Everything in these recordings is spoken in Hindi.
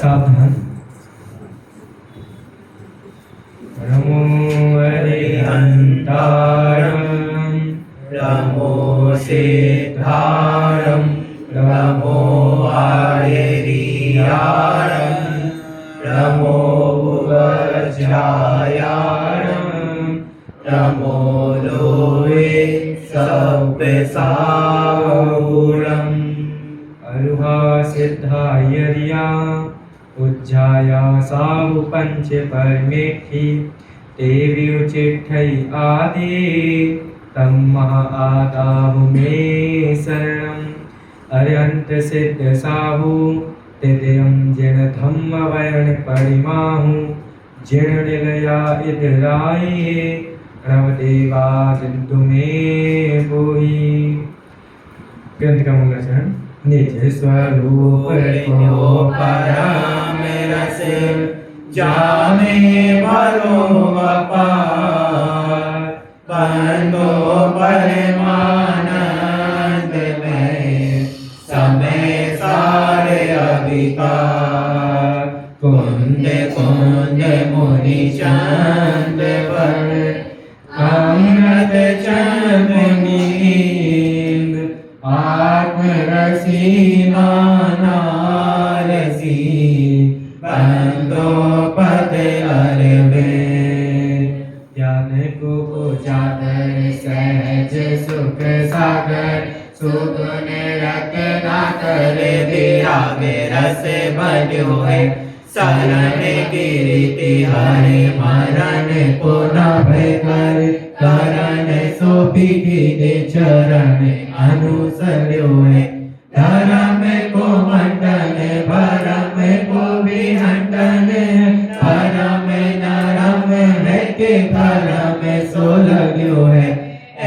सावधान। नमो अरिहंतारं नमो सिद्धारं नमो आर्यरीयारं नमो वज्रायारं नमो लोहे सव्यसागुरम् अरुहा सिद्धायर्या उज्जाया साहु पंच परमेखी देवी उचिठै आदि तम महा आदाहु मे शरणम् अरिहंत सिद्ध साहु तिदयं जिन धम्म वर्ण परिमाहु जिन निलया इधराये रवदेवा बिंदु में बोही। ग्रंथ का मंगलाचरण। निज स्वरूप को परम रस जाने भरो अपार बंदो परमानंद में समय सारे अभिकार कुंद कुंद मुनि चंद पर अमृत चंद नींद आत्मरसी नानारसी बंदो पद अरबे ज्ञान को उजागर सहज सुख सागर सुगुण रत्ना कर विरागे रस बन्यो है शरण कीर्ति हरे मरण पुनः भय कर करण सोभिदिन चरण अनुसर्यो है धर्म को मंडन भरम को विहंडन धर्म नरम है के धर्म सो लग्यो है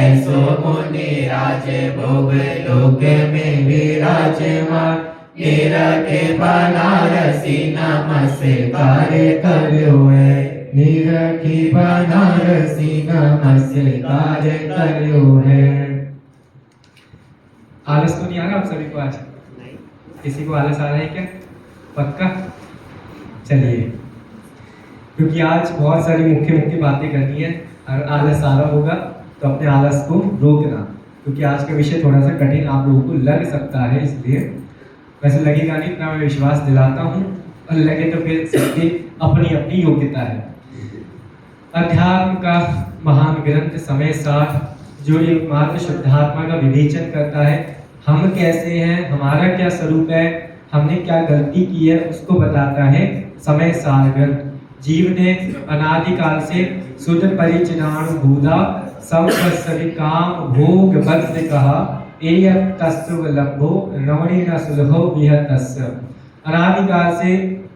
ऐसो मुनि राज भोग लोक में विराजमान निरखे बनारसी नमस्कार करो है निरखी बनारसी नमस्कार करो है। आलस तो नहीं आ रहा आप सभी को आज? नहीं। किसी को आलस आ रहा है क्या? पक्का? चलिए, क्योंकि आज बहुत सारी मुख्य मुख्य बातें करनी है और आलस आ रहा होगा तो अपने आलस को रोकना, क्योंकि आज का विषय थोड़ा सा कठिन आप लोगों को लग सकता है, इसलिए वैसे लगेगा नहीं, इतना मैं विश्वास दिलाता हूँ, और लगे तो फिर सबकी अपनी अपनी योग्यता है। अध्यात्म का महान ग्रंथ समय सार जो एक मात्र शुद्धात्मा का विवेचन करता है, हम कैसे हैं, हमारा क्या स्वरूप है, हमने क्या गलती की है, उसको बताता है समय सार ग्रंथ। जीव ने अनादिकाल से शुद्ध परिचिनाणु भूदा सब सभी काम भोग बद्ध कहा एयत तस्व लभो नवणी न सुलभो विह तस्य। अनादिकाल से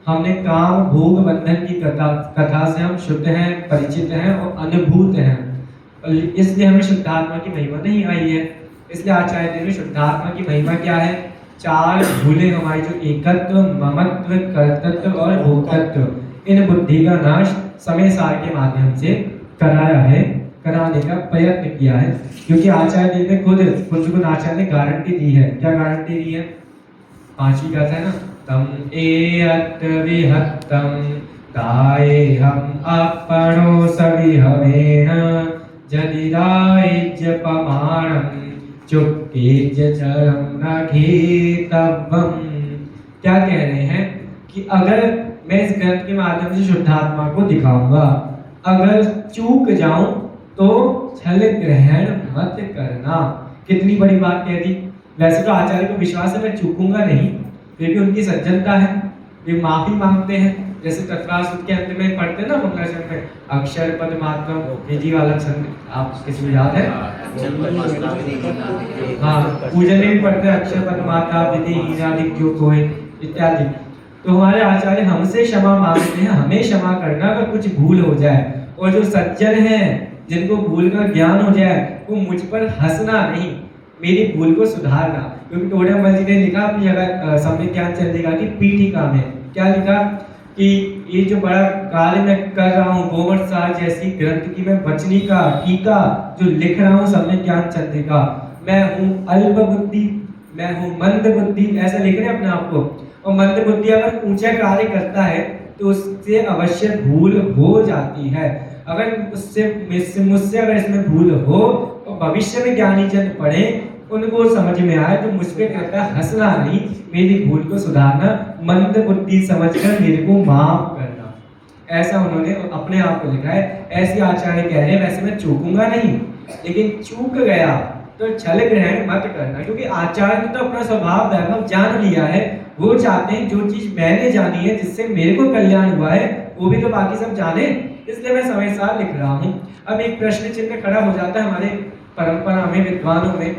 हमने काम भोग बंधन की कथा से हम शुद्ध हैं, परिचित हैं और अनुभूत हैं, इसलिए हमें शुद्धात्मा की महिमा नहीं आई है। इसलिए आचार्य देव शुद्धात्मा की महिमा क्या है? चार भूले हमारी जो एकत्व, ममत्व, कर्तृत्व और भोक्तृत्व, इन बुद्धि का नाश समय सार के माध्यम से कराया है, कराने का प्रयत्न किया है। क्योंकि आचार्य देव ने खुद कुंजकुन आचार्य ने गारंटी दी है। क्या गारंटी दी है? पांचवी गाथा है ना, तम एयत विहत्तम गाये हम अपनो सविहवेन जदिराय पमाणम चुक्के चरम नघीतव्यम। क्या कह रहे हैं कि अगर मैं इस ग्रंथ के माध्यम से शुद्धात्मा को दिखाऊंगा, अगर चूक जाऊं तो छल ग्रहण मत करना। कितनी बड़ी बात कह दी। वैसे तो आचार्य को विश्वास है मैं चूकूंगा नहीं, क्योंकि उनकी सज्जनता है, वे माफी मांगते हैं। जैसे तत्वासुद के अंत में पढ़ते हैं ना मंगलाचरण में, अक्षर पद मात्रम विधि वाला छंद, आप किसी को याद है? हाँ, पूजन में भी पढ़ते हैं अक्षर पद मात्रा विधि हीनादि जो कोई इत्यादि। तो हमारे आचार्य हमसे क्षमा मांगते हैं, हमें क्षमा करना अगर कुछ भूल हो जाए, और जो सज्जन हैं जिनको भूल का ज्ञान हो जाए वो मुझ पर हंसना नहीं, मेरी भूल को सुधारना। क्योंकि टोडामल जी ने लिखा अपनी जगह सम्यक ज्ञान चंद्रिका की पीठिका में, क्या लिखा कि ये जो बड़ा कार्य मैं कर रहा हूँ गोमट सार जैसी ग्रंथ की मैं वचनी का टीका जो लिख रहा हूँ सम्यक ज्ञान चंद्रिका, मैं हूँ अल्प बुद्धि, मैं हूँ मंद बुद्धि, ऐसा लिख रहे हैं अपने आप को। और मंद बुद्धि अगर ऊंचा कार्य करता है तो उससे अवश्य भूल हो जाती है। अगर मुझसे अगर इसमें भूल हो और भविष्य में ज्ञानी जन पढ़े, उनको समझ में आए तो मुझ पे कहता हंसना नहीं, मेरी भूल को सुधारना, मंद बुद्धि समझकर मेरे को माफ करना। ऐसा उन्होंने अपने आप को लिखा है। ऐसे आचार्य कह रहे हैं, वैसे मैं चूकूंगा नहीं, लेकिन चूक गया तो छल ग्रहण मत करना, क्योंकि आचार्य ने तो अपना स्वभाव वैभव जान लिया है। वो चाहते हैं जो चीज मैंने जानी है, जिससे मेरे को कल्याण हुआ है, वो भी तो बाकी सब जाने, इसलिए मैं समय सार लिख रहा हूँ। अब एक प्रश्न चिन्ह खड़ा हो जाता है हमारे परंपरा में, विद्वानों में,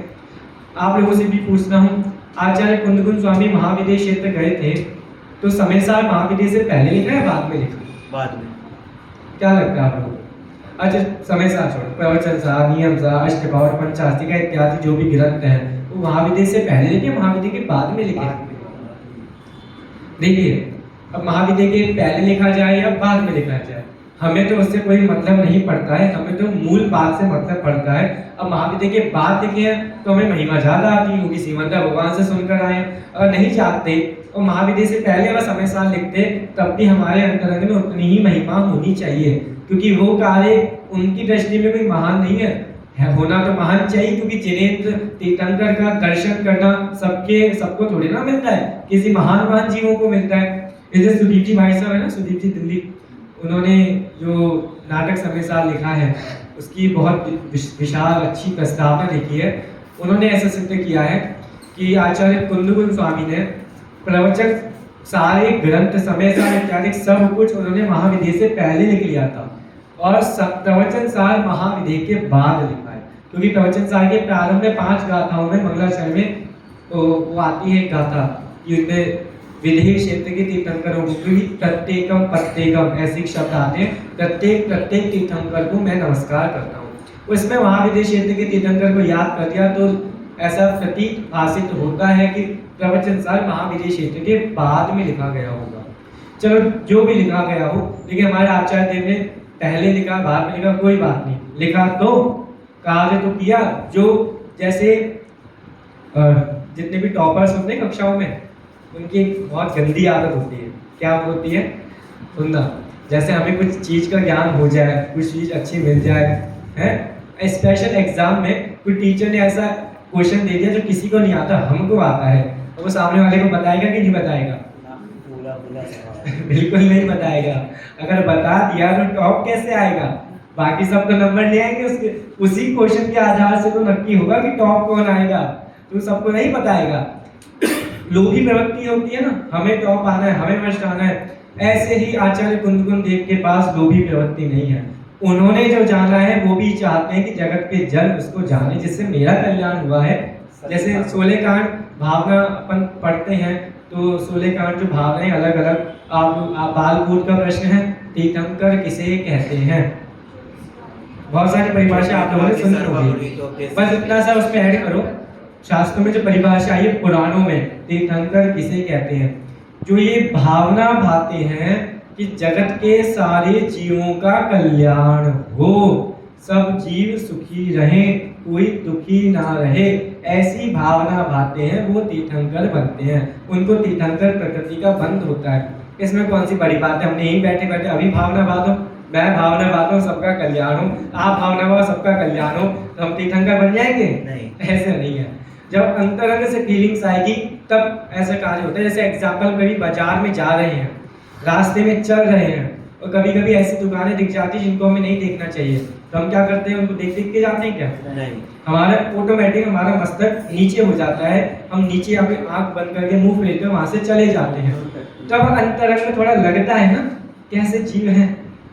आप लोगों से भी पूछना हूँ। आचार्य कुंदकुंज स्वामी महाविद्य क्षेत्र गए थे, तो समय सार महाविद्य से पहले लिखा है बाद में लिखा? बाद में। क्या लगता है आप लोगों को? अच्छा, समय सार छोड़ो, प्रवचन सार, नियम सार, अष्टप्रवर, पंचास्तिका इत्यादि जो भी ग्रंथ हैं, वो महाविद्य से पहले लिखे, महाविद्य के बाद में लिखे? देखिए, अब महाविद्य के पहले लिखा जाए या बाद में लिखा जाए, हमें तो उससे कोई मतलब नहीं पड़ता है, हमें तो मूल बात से मतलब पड़ता है। अब महाविद्य के बाद लिखे हैं तो हमें महिमा ज्यादा आती है, क्योंकि श्रीमंत भगवान से सुनकर आए। अगर नहीं चाहते और महाविद्य से पहले अगर समय सार लिखते, तब भी हमारे अंतरंग में उतनी ही महिमा होनी चाहिए, क्योंकि वो कार्य उनकी दृष्टि में कोई महान नहीं है, होना तो महान चाहिए, क्योंकि जिनेंद्र तीर्थंकर का दर्शन करना सबको थोड़ी ना मिलता है, किसी महान जीवों को मिलता है। जैसे सुदीप जी भाई साहब है ना, सुदीप जी दिल्ली, उन्होंने जो नाटक समय सार लिखा है, उसकी बहुत विशाल अच्छी प्रस्तावना लिखी है। उन्होंने ऐसा सिद्ध किया है कि आचार्य कुंदकुंज स्वामी ने प्रवचन सारे ग्रंथ समय सार इत्यादि सब कुछ उन्होंने महाविद्य से पहले लिख लिया था, और प्रवचन सार महाविद्य के बाद लिखा है। क्योंकि प्रवचन सार के प्रारंभ में 5 गाथाओं में, मंगलाचरण में तो वो आती है एक गाथा, उसमें विदेह क्षेत्र के तीर्थंकरों को, क्योंकि प्रत्येकम प्रत्येकम ऐसे शब्द आते हैं, प्रत्येक तीर्थंकर को मैं नमस्कार करता हूँ। उसमें महाविद्य क्षेत्र के तीर्थंकर को याद कर दिया तो ऐसा प्रतीत भाषित होता है कि प्रवचन सार महाविद्य क्षेत्र के बाद में लिखा गया होगा। चलो जो भी लिखा गया हो, लेकिन हमारे आचार्य देव ने पहले लिखा बाद में लिखा, कोई बात नहीं, लिखा तो कार्य तो किया। जो जैसे जितने भी टॉपर्स होते हैं कक्षाओं में, उनकी एक बहुत गंदी आदत होती है। क्या होती है? सुनना। जैसे हमें कुछ चीज़ का ज्ञान हो जाए, कुछ चीज़ अच्छी मिल जाए, हैं, स्पेशल एग्जाम में कोई टीचर ने ऐसा क्वेश्चन दे दिया जो किसी को नहीं आता, हमको आता है, तो वो सामने वाले को बताएगा कि नहीं बताएगा? बिल्कुल नहीं बताएगा। अगर बता दिया तो टॉप कैसे आएगा? बाकी सब तो नंबर ले आएंगे उसके, उसी क्वेश्चन के आधार से तो नक्की होगा कि टॉप कौन आएगा, तो सबको नहीं बताएगा। लोभी प्रवृत्ति होती है ना, हमें टॉप आना है, हमें फर्स्ट आना है। ऐसे ही आचार्य कुंदकुंज देव के पास लोभी प्रवृत्ति नहीं है। उन्होंने जो जाना है वो भी चाहते हैं कि जगत के जन उसको जाने, जिससे मेरा कल्याण हुआ है। जैसे 16 कांड भावना अपन पढ़ते हैं, तो 16 कांड जो भावनाएं अलग अलग, आप बालकूट का प्रश्न है, तीर्थंकर किसे कहते हैं? बहुत सारी परिभाषा आप लोगों ने सुनी होगी, बस इतना सा उसमें ऐड करो। शास्त्रों में जो परिभाषा आई है, पुराणों में तीर्थंकर किसे कहते हैं? जो ये भावना भाते हैं कि जगत के सारे जीवों का कल्याण हो, सब जीव सुखी रहें, कोई दुखी ना रहे, ऐसी भावना भाते हैं, वो तीर्थंकर बनते हैं। उनको तीर्थंकर प्रकृति का बंध होता है। इसमें कौन सी बड़ी बात है? हमने यहीं बैठे बैठे अभी भावना बात हो, मैं भावना बात हूँ सबका कल्याण हो, आप भावना बात सबका कल्याण हो, तो हम तीर्थंकर बन जाएंगे? नहीं, ऐसे नहीं है। जब अंतरंग से फीलिंग्स आएगी तब ऐसा कार्य होता है। जैसे एग्जाम्पल, कभी बाजार में जा रहे हैं, रास्ते में चल रहे हैं, और कभी कभी ऐसी दुकानें दिख जाती हैं जिनको हमें नहीं देखना चाहिए, तो हम क्या करते हैं? उनको देख देख के जाते हैं क्या? नहीं, हमारा ऑटोमेटिक हमारा मस्तक नीचे हो जाता है, हम नीचे अपनी आंख बंद करके मुंह फेरते हैं, वहां से चले जाते हैं। तब अंतरंग में थोड़ा लगता है ना, कैसे जीव हैं,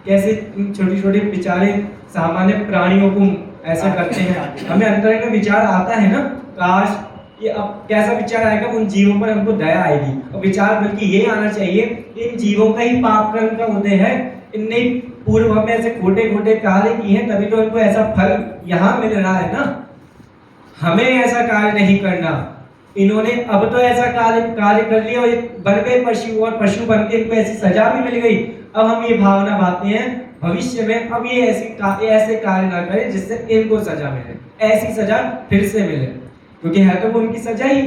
कैसे छोटे छोटे बेचारे सामान्य प्राणियों को ऐसा करते हैं। हमें अंतरंग में विचार आता है ना, काश ये अब कैसा विचार आएगा, उन जीवों पर हमको दया आएगी। और विचार बल्कि ये आना चाहिए, इन जीवों का ही पाप कर्म का उदय है, इनने पूर्व में ऐसे खोटे खोटे कार्य किए हैं, तभी तो इनको ऐसा फल यहाँ मिल रहा है ना। हमें ऐसा कार्य नहीं करना। इन्होंने अब तो ऐसा कार्य कर लिया और ये बन गए पशु, और पशु बन के इनको ऐसी सजा भी मिल गई। अब हम ये भावना भाते हैं भविष्य में अब ये ऐसे कार्य ना करें जिससे इनको सजा मिले, ऐसी सजा फिर से मिले, क्योंकि है तो वो उनकी सजा ही।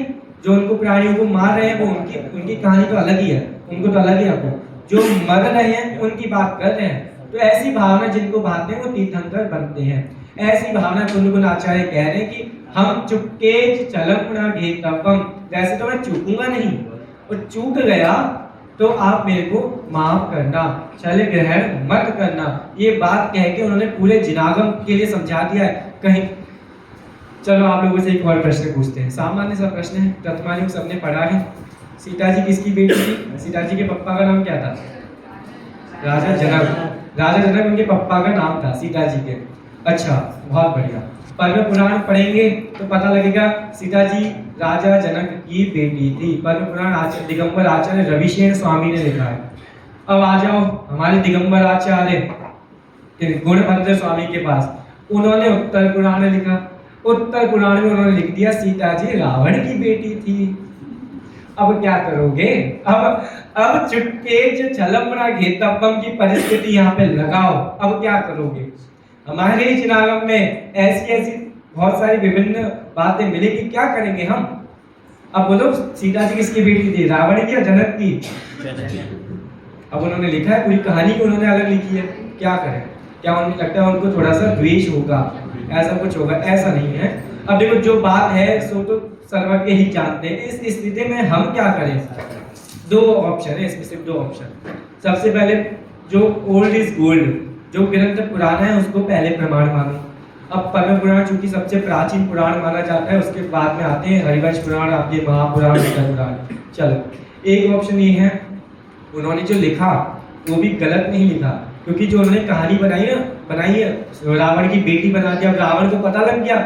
जो उनको प्राणियों को मार रहे हैं वो उनकी उनकी कहानी तो अलग ही है, उनको तो अलग ही रखो। जो मर रहे हैं उनकी बात कर रहे हैं। तो ऐसी भावना जिनको भाते हैं वो तीर्थंकर बनते हैं। ऐसी भावना कुंदकुन आचार्य कह रहे हैं कि हम चुपके चलम घेतव्यम, वैसे तो मैं चूकूंगा नहीं, और चूक गया तो आप मेरे को माफ करना, छल ग्रहण मत करना। ये बात कह के उन्होंने पूरे जिनागम के लिए समझा दिया है कहीं। चलो आप लोगों से एक और प्रश्न पूछते हैं, सामान्य सा प्रश्न है, तत्मानिक सबने पढ़ा है। सीता जी किसकी बेटी थी? सीता जी के पप्पा का नाम क्या था? राजा जनक। राजा जनक उनके पप्पा का नाम था, सीता जी के। अच्छा, बहुत बढ़िया। पद्म पुराण पढ़ेंगे तो पता लगेगा सीता जी राजा जनक की बेटी थी। पद्म पुराण आचार्य दिगंबर आचार्य रविशेन स्वामी ने लिखा है। अब आ जाओ हमारे दिगंबर आचार्य गुणभद्र स्वामी के पास, उन्होंने उत्तर पुराण लिखा। उत्तर पुराण में उन्होंने लिख दिया सीता जी रावण की बेटी थी। अब क्या करोगे? अब चुटके छलमना घेतव्यम की परिस्थिति यहाँ पे लगाओ। अब क्या करोगे? हमारे जिनागम में ऐसी ऐसी बहुत सारी विभिन्न बातें मिलेगी, क्या करेंगे हम? अब बोलो सीता जी किसकी बेटी थी, रावण की या जनक की? अब उन्होंने लिखा है, पूरी कहानी को उन्होंने अलग लिखी है, क्या करें? क्या उनको लगता है उनको थोड़ा सा द्वेष होगा, ऐसा कुछ होगा? ऐसा नहीं है। अब देखो जो बात है सो तो सर्वज्ञ ही जानते हैं। इस स्थिति में हम क्या करें? दो ऑप्शन है इसमें, सिर्फ दो ऑप्शन। सबसे पहले जो ओल्ड इज गोल्ड, जो ग्रंथ पुराना है उसको पहले प्रमाण मानो। अब पद्म पुराण चूंकि सबसे प्राचीन पुराण माना जाता है, उसके बाद में आते हैं हरिवंश पुराण, आते हैं महापुराण, पुराण। चलो एक ऑप्शन ये है, उन्होंने जो लिखा वो भी गलत नहीं लिखा, क्योंकि जो उन्होंने कहानी बनाई है रावण की बेटी बना दिया। अब रावण को पता लग गया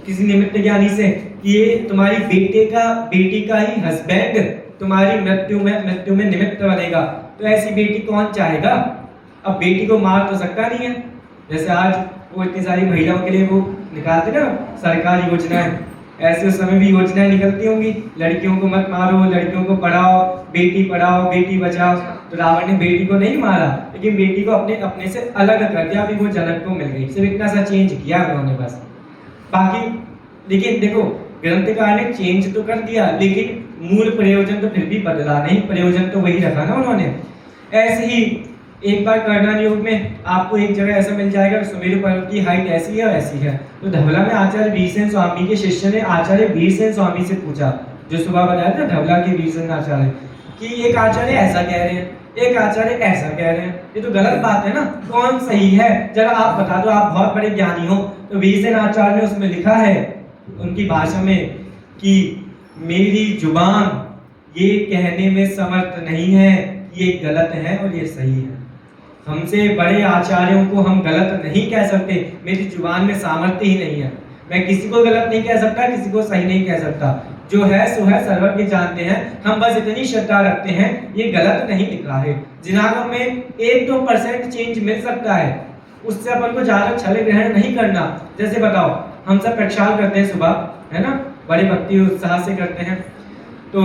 किसी निमित्त ज्ञानी से कि ये तुम्हारी बेटी का ही हस्बैंड तुम्हारी मृत्यु में निमित्त बनेगा, तो ऐसी बेटी कौन चाहेगा? अब बेटी को मार तो सकता नहीं है, जैसे आज वो इतनी सारी महिलाओं के लिए वो निकालते ना सरकारी योजनाएं, ऐसे उस समय भी योजनाएं निकलती होंगी, लड़कियों को मत मारो, लड़कियों को पढ़ाओ, बेटी बचाओ। तो रावण ने बेटी को नहीं मारा, लेकिन बेटी को अपने से अलग कर दिया, अभी वो जनक को मिल गई। सिर्फ इतना सा चेंज किया उन्होंने बस, बाकी लेकिन देखो ग्रंथकार ने चेंज तो कर दिया, लेकिन मूल प्रयोजन तो फिर भी बदला नहीं, प्रयोजन तो वही रखा ना उन्होंने। ऐसे ही एक बार करनाल योग में आपको एक जगह ऐसा मिल जाएगा कि सुमेरु पर्वत की हाइट ऐसी है ऐसी है। तो धवला में आचार्य वीरसेन स्वामी के शिष्य ने आचार्य वीरसेन स्वामी से पूछा, जो सुबह बताया था धवला के वीरसेन आचार्य, कि एक आचार्य ऐसा कह रहे हैं, एक आचार्य ऐसा कह रहे हैं, ये तो गलत बात है ना, कौन सही है? जरा आप बता दो, आप बहुत बड़े ज्ञानी हो। तो वीरसेन आचार्य ने उसमें लिखा है उनकी भाषा में कि मेरी जुबान ये कहने में समर्थ नहीं है ये गलत है और ये सही है। हमसे बड़े आचार्यों को हम गलत नहीं कह सकते, मेरी जुबान में सामर्थ्य ही नहीं है। मैं किसी को गलत नहीं कह सकता, किसी को सही नहीं कह सकता, जो है सो है, सर्वज्ञ जानते हैं। हम बस इतनी श्रद्धा रखते हैं ये गलत नहीं लिखा है। जिनागम में 1-2% चेंज मिल सकता है, उससे अपन को ज्यादा छल ग्रहण नहीं करना। जैसे बताओ हम सब प्रक्षाल करते हैं सुबह, है ना, बड़े भक्ति उत्साह से करते हैं, तो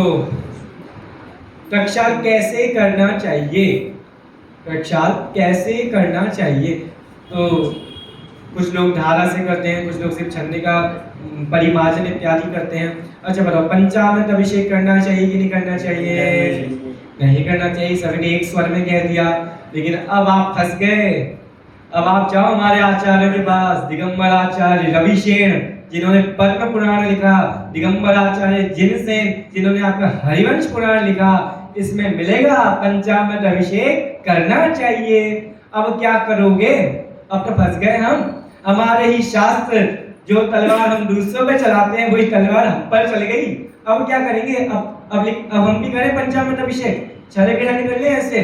प्रक्षाल कैसे करना चाहिए? प्रक्षाल कैसे करना चाहिए? तो कुछ लोग धारा से करते हैं, कुछ लोग सिर्फ छन्ने का परिमार्जन इत्यादि करते हैं। अच्छा बताओ पंचामृत अभिषेक करना चाहिए कि नहीं करना चाहिए? नहीं करना चाहिए, सभी ने एक स्वर में कह दिया। लेकिन अब आप फंस गए। अब आप जाओ हमारे आचार्य के पास, दिगंबर आचार्य रविशेन जिन्होंने पद्म पुराण लिखा, दिगंबर आचार्य जिनसेन जिन्होंने आपका हरिवंश पुराण लिखा, इसमें मिलेगा पंचामृत अभिषेक करना चाहिए। अब क्या करोगे? अब तो फंस गए हम। हमारे ही शास्त्र जो तलवार हम दूसरों पे चलाते हैं वही तलवार हम पर चल गई। अब क्या करेंगे? अब हम भी करें पंचामृत अभिषेक, छले के निकल ले ऐसे।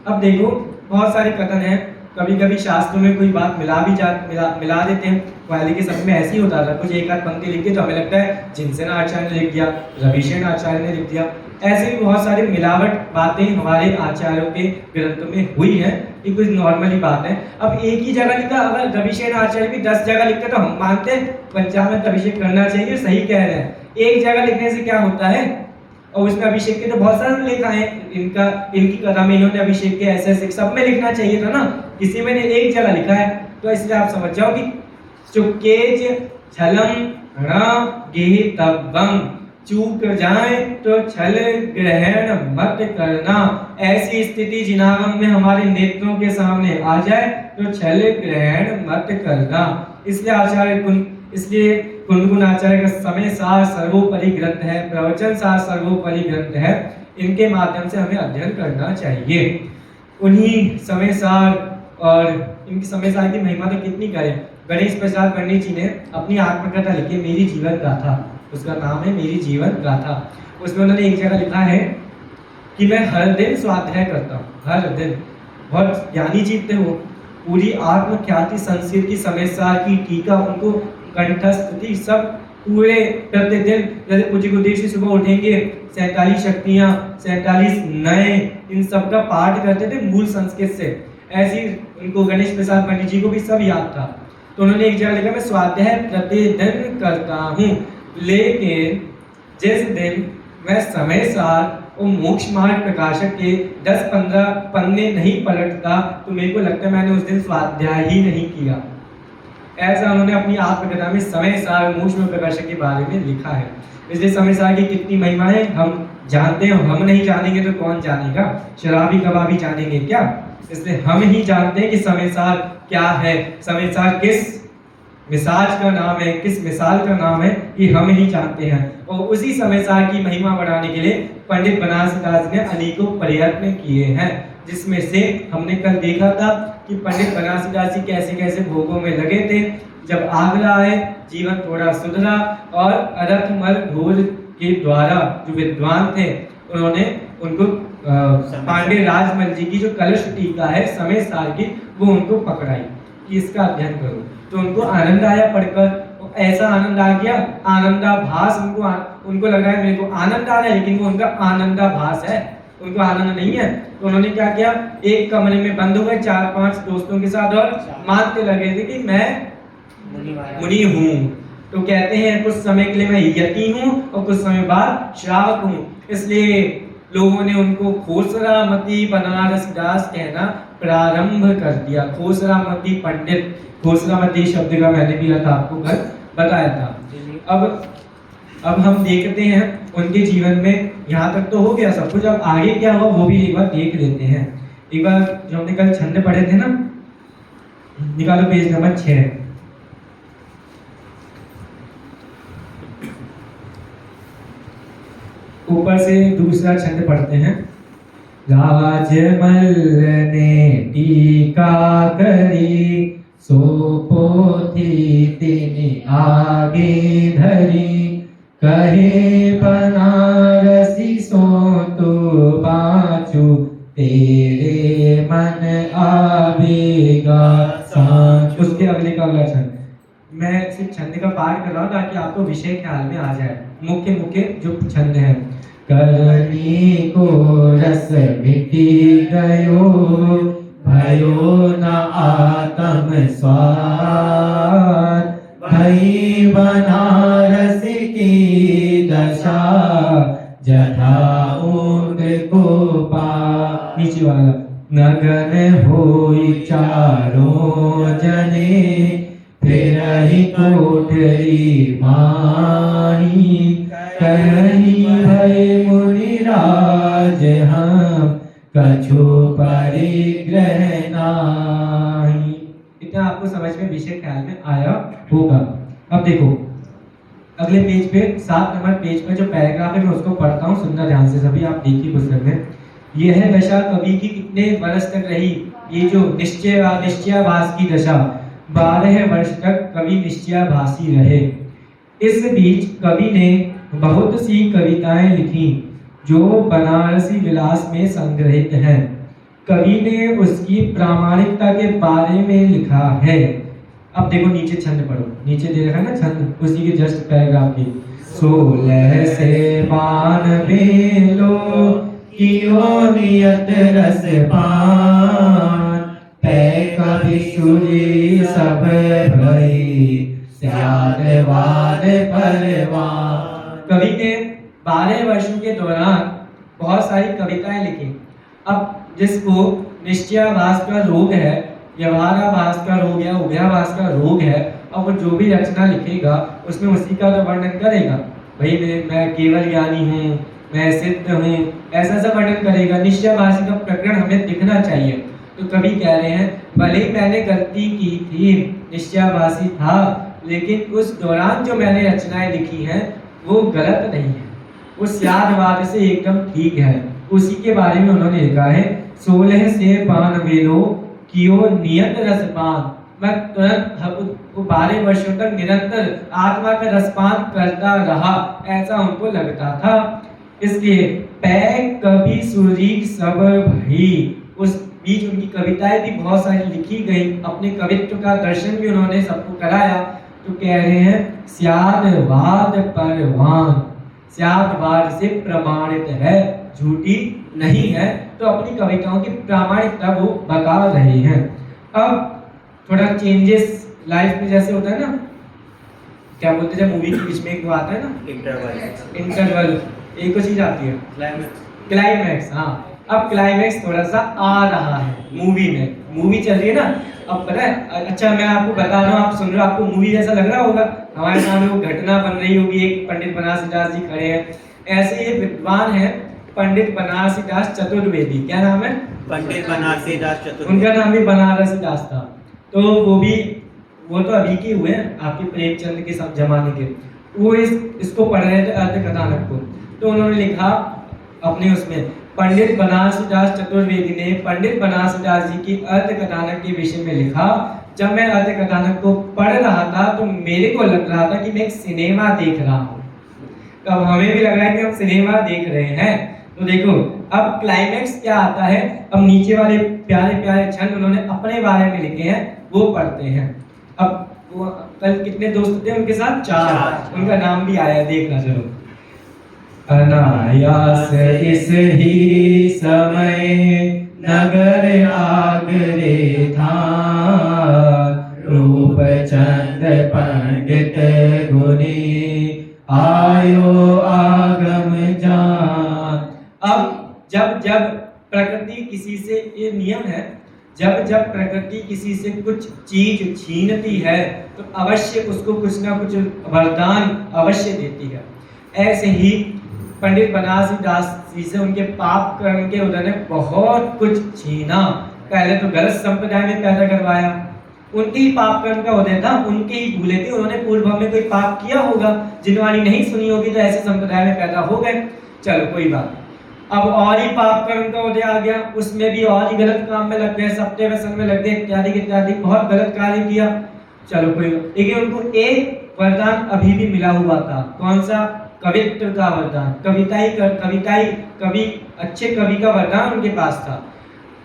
अब देखो बहुत सारे कथन हैं, कभी कभी शास्त्रों में कोई बात मिला देते हैं। पहले के समय में ऐसे ही होता था, कुछ एक आध पंक्ति लिख के तो हमें लगता है जिनसेन आचार्य ने लिख दिया, रविशेन आचार्य ने लिख दिया। ऐसे भी बहुत सारी मिलावट बातें हमारे आचार्यों के ग्रंथों में हुई है, ये कुछ नॉर्मली बात है। अब एक ही जगह लिखा, अगर रविशेन आचार्य भी 10 जगह लिखते तो हम मानते पंचामृत अभिषेक करना चाहिए, सही कह रहे हैं। एक जगह लिखने से क्या होता है? और उसमें अभिषेक के तो बहुत सारे लिखा है, इनकी कथा में इन्होंने अभिषेक के ऐसे सब में लिखना चाहिए था ना, किसी में ने एक जगह लिखा है। तो इसलिए आप समझ जाओ कि चुकेज छलम ण गेहितव्यम, चूक जाए तो छल ग्रहण मत करना। ऐसी स्थिति जिनागम में हमारे नेत्रों के सामने आ जाए तो छल ग्रहण मत करना। इसलिए कुंदकुन आचार्य का समय सार सर्वोपरि ग्रंथ है, प्रवचन सार सर्वोपरि ग्रंथ है। इनके माध्यम से हमें अध्ययन करना चाहिए। उन्हीं समय सार और इनकी समय सार की महिमा तो कितनी करें। गणेश प्रसाद पंडित जी ने अपनी आत्मकथा लिखी, मेरी जीवन गाथा, उसका नाम है मेरी जीवन गाथा। उसमें उन्होंने एक जगह लिखा है कि मैं हर दिन स्वाध्याय करता हूँ, हर दिन। बहुत ज्ञानी जीव थे वो, पूरी आत्मख्याति संस्कृत की समय सार की टीका उनको कंठस्थ थी, सब पूरे प्रतिदिन। जैसे पूज्य गुरुदेव जी सुबह उठेंगे 47 शक्तियाँ, 47 नए, इन सब का पाठ करते थे मूल संस्कृत से। ऐसी उनको गणेश प्रसाद पंडित जी को भी सब याद था। तो उन्होंने एक जगह लिखा, मैं स्वाध्याय प्रतिदिन करता हूँ, लेकिन जिस दिन मैं समय सार और मोक्ष मार्ग प्रकाशक के 10-15 पन्ने नहीं पलटता तो मेरे को लगता है मैंने उस दिन स्वाध्याय ही नहीं किया। ऐसा उन्होंने अपनी आत्मकथा में समय सार मोक्ष मार्ग प्रकाशक के बारे में लिखा है। इसलिए समय सार की कितनी महिमा है हम जानते हैं, हम नहीं जानेंगे तो कौन जानेगा, शराबी कबाबी जानेंगे क्या। इसलिए हम ही जानते हैं कि समय सार क्या है, समय सार किस मिसाज का नाम है, किस मिसाल का नाम है, ये हम ही जानते हैं। और उसी समय सार की महिमा बढ़ाने के लिए पंडित बनारसी दास ने अनेकों प्रयत्न किए हैं, जिसमें से हमने कल देखा था कि पंडित बनारसी दास जी कैसे कैसे भोगों में लगे थे। जब आगरा आए जीवन थोड़ा सुधरा और अरथमल घोर के द्वारा जो विद्वान थे उन्होंने उनको पांडे राजमल जी की जो कलश टीका है समय सार की, वो उनको पकड़ाई कि इसका अध्ययन करो। तो उनको आनंद आया पढ़कर, ऐसा आनंद आ गया, आनंदाभास उनको लग रहा है मेरे को आनंद आ रहा है, लेकिन वो उनका आनंदाभास है, उनको आनंद नहीं है। तो उन्होंने क्या किया, एक कमरे में बंद हो गए 4-5 दोस्तों के साथ और मानते लगे थे कि मैं मुनि हूँ। तो कहते हैं कुछ समय के लिए मैं यति हूँ और कुछ समय बाद श्रावक हूँ। इसलिए लोगों ने उनको खोसरामती बनारसी दास कहना प्रारंभ कर दिया। खोसरामती पंडित, खोसरामती शब्द का मैंने भी आपको कल बताया था। अब हम देखते हैं उनके जीवन में, यहाँ तक तो हो गया सब कुछ, अब आगे क्या हुआ वो भी एक बार देख लेते हैं। एक बार जो हमने कल छंद पढ़े थे ना, निकालो पेज नंबर 6। ऊपर से दूसरा छंद पढ़ते हैं। राजमल ने टीका करी, सो पोथी तिनि आगे धरी, कहे बनारसी सो तो बाचू, तेरे मन आवेगा सांचू। उसके अगले का अगला छंद मैं सिर्फ छंद का पाठ कर रहा हूँ ताकि आपको विषय ख्याल में आ जाए। मुख्य जो छंद है, करनी को रस मिटी गयो, भयो न आत्म स्वार, भई बनारस की दशा, जथा ऊंट को पा। नीचे वाला, नगन होई चारों जने, फिर ही कोठरी माही, करही भय मुनिराज हम, कछु परिग्रह नाही। इतना आपको समझ में विषय ख्याल में आया होगा। अब देखो अगले पेज पे 7 नंबर पेज पर जो पैराग्राफ है मैं उसको पढ़ता हूँ, सुनना ध्यान से सभी, आप देखिए पुस्तक में। यह दशा कवि की कितने वर्ष तक रही, ये जो निश्चयाभास की दशा, 12 वर्ष तक कवि निश्चयाभासी रहे। इस बीच कवि ने बहुत सी कविताएं लिखी जो बनारसी विलास में संग्रहित हैं। कवि ने उसकी प्रामाणिकता के बारे में लिखा है। अब देखो नीचे छंद पढ़ो, नीचे दे रखा है ना छंद, उसी के जस्ट पैराग्राफ की। 16 से 92 लो कियो नियत रस पान, पै कवि सुरी सब भई, स्यादवाद परवान। कवि ने 12 वर्षों के दौरान बहुत सारी कविताएं लिखी। अब जिसको निश्चयाभास का रोग है, व्यवहाराभास का रोग या उभयाभास का रोग है, अब वो जो भी रचना लिखेगा उसमें उसी का तो वर्णन करेगा। भाई मैं केवल ज्ञानी हूँ, मैं सिद्ध हूँ, ऐसा सब वर्णन करेगा। निश्चयवासी का प्रकरण हमें दिखना चाहिए। तो कवि कह रहे हैं भले ही मैंने गलती की थी, निश्चयवासी था, लेकिन उस दौरान जो मैंने रचनाएं लिखी हैं वो गलत नहीं है, वो स्यादवाद से एकदम ठीक है। उसी के बारे में उन्होंने लिखा है 16 से 92 कियो नियत रसपान। मैं तुरंत 12 वर्षों तक निरंतर आत्मा का रसपान करता रहा, ऐसा उनको लगता था। इसलिए पैक कवि सुरीक सब भई, उस बीच उनकी कविताएं भी बहुत सारी लिखी गई, अपने कवित्व का दर्शन भी उन्होंने सबको कराया। तो कह रहे हैं स्यादवाद परवान, स्यादवाद से प्रमाणित है, झूठी नहीं है। तो अपनी कविताओं की प्रामाणिकता वो बता रहे हैं। अब थोड़ा चेंजेस लाइफ में जैसे होता है ना, क्या बोलते हैं जब मूवी के बीच में एक वो आता है ना इंटरवल, एक को चीज आती है क्लाइमैक्स। हाँ, अब क्लाइमैक्स थोड़ा सा आ रहा है मूवी में, मूवी चल रही है ना। अब पता है, अच्छा मैं आपको बता रहा हूँ, आप सुन रहे हो, आपको मूवी जैसा लग रहा होगा, हमारे सामने वो घटना बन रही होगी। एक पंडित बनारसीदास जी खड़े हैं, ऐसे ये विद्वान है पंडित बनारसीदास चतुर्वेदी। क्या नाम है? पंडित बनारसीदास चतुर्वेदी। उनका नाम भी बनारसीदास था। तो वो तो अभी के हुए हैं, आपके प्रेमचंद के सब जमाने के। वो इसको पढ़ रहे थे अर्थ कथानक को। तो उन्होंने लिखा अपने उसमें, पंडित बनारसीदास चतुर्वेदी ने पंडित बनारसीदास जी की अर्थ कथानक के विषय में लिखा, जब मैं अर्थ कथानक को पढ़ रहा था तो मेरे को लग रहा था कि मैं एक सिनेमा देख रहा हूँ। तो अब हमें भी लग रहा है कि हम सिनेमा देख रहे हैं। तो देखो अब क्लाइमैक्स क्या आता है। अब नीचे वाले प्यारे प्यारे छंद उन्होंने अपने बारे में लिखे हैं, वो पढ़ते हैं। अब वो कल कितने दोस्त थे उनके साथ? 4। उनका नाम भी आया, देखना चलो। अनायास इस ही समय नगर आगरे था, रूप चंद पंडित गुनी आयो आगम जान। अब जब प्रकृति किसी से, ये नियम है, जब प्रकृति किसी से कुछ चीज छीनती है तो अवश्य उसको कुछ ना कुछ वरदान अवश्य देती है। ऐसे ही पंडित बनारसीदास जी से उनके पाप कर्म के उन्होंने बहुत कुछ छीना। पहले तो गलत संप्रदाय में पैदा करवाया, उनके ही पाप कर्म का उदय था, उनके ही भूले थे, उन्होंने पूर्व में कोई पाप किया होगा, जिनवाणी नहीं सुनी होगी, तो ऐसे संप्रदाय में पैदा हो गए। चलो कोई बात। अब और ही पाप कर्म का उदय आ गया, उसमें भी और ही गलत काम में लग गए, सत्य व्यसन में लग गए, इत्यादि इत्यादि, बहुत गलत कार्य किया। चलो कोई, लेकिन उनको एक वरदान अभी भी मिला हुआ था। कौन सा? कवित्व का वरदान, कवि, अच्छे कवि का वरदान उनके पास था।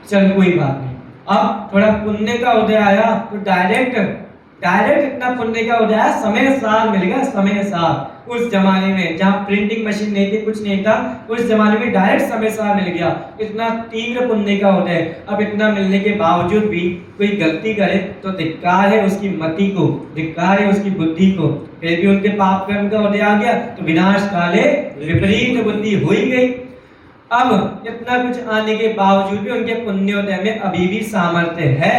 चल कोई बात नहीं। अब थोड़ा पुण्य का उदय आया तो डायरेक्ट इतना पुण्य का उदय आया, समय सार मिल गया, समय सार। उस जमाने में जहाँ प्रिंटिंग मशीन नहीं थी, कुछ नहीं था, उस जमाने में डायरेक्ट समय सार मिल गया, इतना तीव्र पुण्य का उदय। अब इतना मिलने के बावजूद भी कोई गलती करे तो धिक्कार है उसकी मति को, धिक्कार है उसकी बुद्धि को। फिर भी उनके पाप कर्म का उदय आ गया तो विनाश काले विपरीत बुद्धि हो ही गई। अब इतना कुछ आने के बावजूद भी उनके पुण्योदय में अभी भी सामर्थ्य है,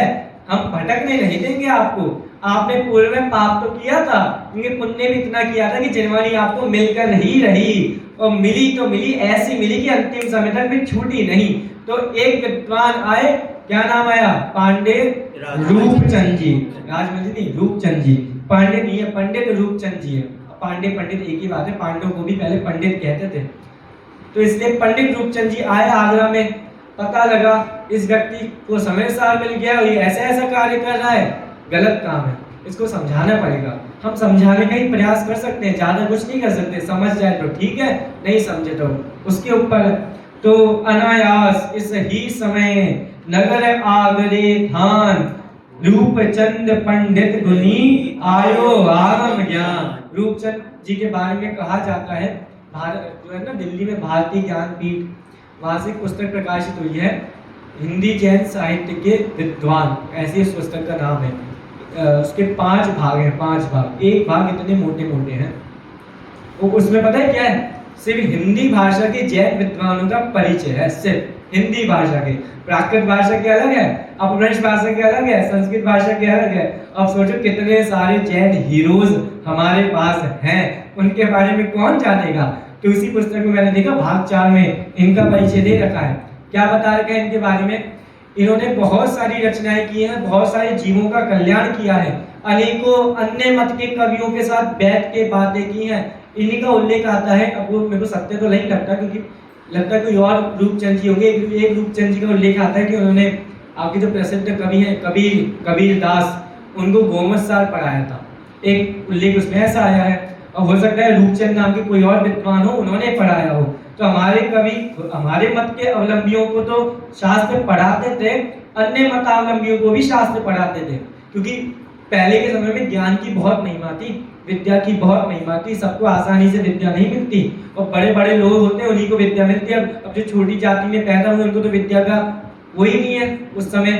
हम भटकने नहीं देंगे आपको। आपने पूर्व में पाप तो किया था, उनके पुण्य भी इतना किया था कि जिनवाणी आपको मिलकर ही रही, और मिली तो मिली, ऐसी मिली कि अंतिम समय तक भी छूटी नहीं। तो एक विद्वान आए, क्या नाम आया? पांडे रूपचंद जी, राजमंत्री नहीं, रूपचंद जी। पांडे नहीं है, पंडित रूपचंद जी है। पांडे पंडित एक ही बात है, पांडवों को भी पहले पंडित कहते थे। तो इसलिए पंडित रूपचंद जी आए आगरा में, पता लगा इस व्यक्ति को समय सार मिल गया, ये ऐसा कार्य कर रहा है, गलत काम है, इसको समझाना पड़ेगा। हम समझाने का ही प्रयास कर सकते हैं, ज्यादा कुछ नहीं कर सकते। समझ जाए तो ठीक है, नहीं समझे तो उसके ऊपर। तो अनायास इस ही समय नगर आगरे थान, रूपचंद पंडित गुनी आयो आगम ज्ञान। रूपचंद जी के बारे में कहा जाता है, भारत जो है ना, दिल्ली में भारतीय ज्ञानपीठ, वहां से पुस्तक प्रकाशित हुई है, हिंदी जैन साहित्य के विद्वान, ऐसे इस पुस्तक का नाम है। उसके 5 भाग हैं, 5 भाग। एक भाग इतने मोटे मोटे हैं, वो उसमें पता है क्या है? सिर्फ हिंदी भाषा के जैन विद्वानों का परिचय है, सिर्फ हिंदी भाषा के। प्राकृत भाषा के अलग है, अपभ्रंश भाषा के अलग है, संस्कृत भाषा के अलग है। अब सोचो कितने सारे जैन हीरोज हमारे पास हैं, उनके बारे में कौन जानेगा। तो उसी पुस्तक में मैंने देखा भाग 4 में इनका परिचय दे रखा है। क्या बता रखा है इनके बारे में? इन्होंने बहुत सारी रचनाएं की हैं, बहुत सारे जीवों का कल्याण किया है, अनेकों अन्य मत के कवियों के साथ बैठ के बातें की हैं। इन्हीं का उल्लेख आता है। अब वो मेरे को सत्य तो नहीं लगता, क्योंकि लगता है कोई और रूपचंद जी होंगे। एक रूपचंद जी का उल्लेख आता है कि उन्होंने आपके जो प्रसिद्ध कवि हैं कबीर दास, उनको गोमत सार पढ़ाया था। एक उल्लेख उसमें ऐसा आया है। और हो सकता है रूपचंद नाम के कोई और विद्वान हो, उन्होंने पढ़ाया हो। तो हमारे कवि हमारे मत के अवलंबियों को तो शास्त्र पढ़ाते थे, अन्य मतावलंबियों को भी शास्त्र पढ़ाते थे, क्योंकि पहले के समय में ज्ञान की बहुत महिमा थी, विद्या की बहुत महिमा थी। सबको आसानी से विद्या नहीं मिलती, और बड़े बड़े लोग होते हैं उन्हीं को विद्या मिलती है। अब जो छोटी जाति में पैदा हुए उनको तो विद्या का वही नहीं है। उस समय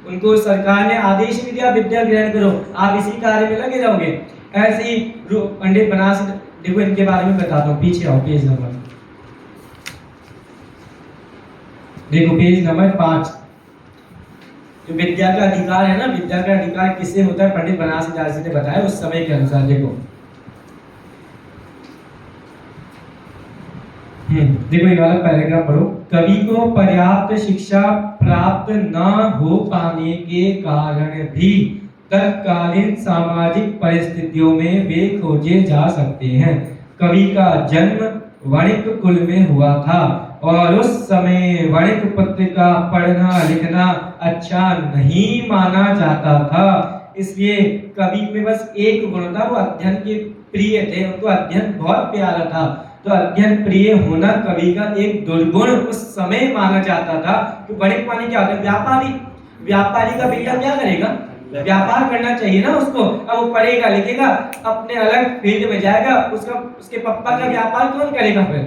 उनको सरकार ने आदेश भी दिया विद्या ग्रहण करो, आप इसी कार्य में लगे रहोगे। ऐसे ही पंडित बनारस, देखो इनके बारे में बताता हूँ, पीछे आओ पेज नंबर, देखो पेज नंबर 5। जो विद्या का अधिकार है ना, विद्या का अधिकार किससे होता है, पंडित बनारस जी ने बताया उस समय के अनुसार। देखो देखो ये वाला पैराग्राफ पढ़ो। कवि को पर्याप्त शिक्षा प्राप्त न हो पाने के कारण भी तत्कालीन सामाजिक परिस्थितियों में वे खोजे जा सकते हैं। कवि का जन्म वणिक कुल में हुआ था और उस समय वणिक पत्रिका पढ़ना लिखना अच्छा नहीं माना जाता था। इसलिए कवि में बस एक गुण था, वो अध्ययन के प्रिय थे, उनको अध्ययन बहुत प्यारा था। तो अध्ययन प्रिय होना कवि का एक दुर्गुण उस समय माना जाता था। कि वणिक माने क्या होता है? व्यापारी। व्यापारी का बेटा क्या करेगा? व्यापार करना चाहिए ना उसको। अब वो पढ़ेगा लिखेगा, अपने अलग फील्ड में जाएगा, उसके पापा का व्यापार कौन करेगा फिर?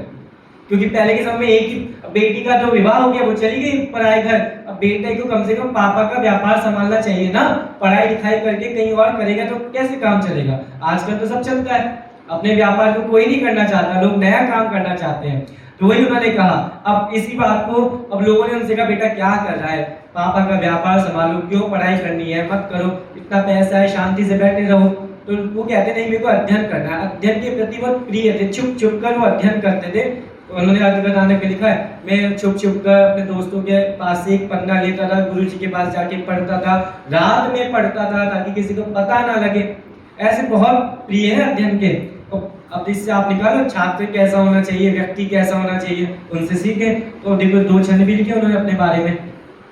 क्योंकि पहले के समय में एक ही बेटी का जो विवाह हो गया वो चली गई पराए घर। अब बेटे को कम से कम पापा का व्यापार संभालना चाहिए ना। पढ़ाई लिखाई करके कहीं और करेगा तो कैसे काम चलेगा? आजकल तो सब चलता है, अपने व्यापार को कोई नहीं करना चाहता, लोग नया काम करना चाहते हैं। तो वही उन्होंने कहा। अब इसी बात को अब लोगों ने उनसे कहा, बेटा क्या कर रहा है, पापा का व्यापार संभालो, क्यों पढ़ाई करनी है, मत करो, इतना पैसा है, शांति से बैठे रहो। तो वो कहते नहीं, मेरे को अध्ययन करना है। अध्ययन के प्रति बहुत प्रिय थे, छुप छुप कर वो अध्ययन करते थे। तो उन्होंने आगे पे लिखा है, मैं छुप छुप कर अपने दोस्तों के पास से एक पन्ना लेता था, गुरु जी के पास जाके पढ़ता था, रात में पढ़ता था ताकि किसी को पता ना लगे। ऐसे बहुत प्रिय है अध्ययन के। अब इससे आप निकालो छात्र कैसा होना चाहिए, व्यक्ति कैसा होना चाहिए, उनसे सीखे। तो देखो 2 छंद भी लिखे उन्होंने अपने बारे में,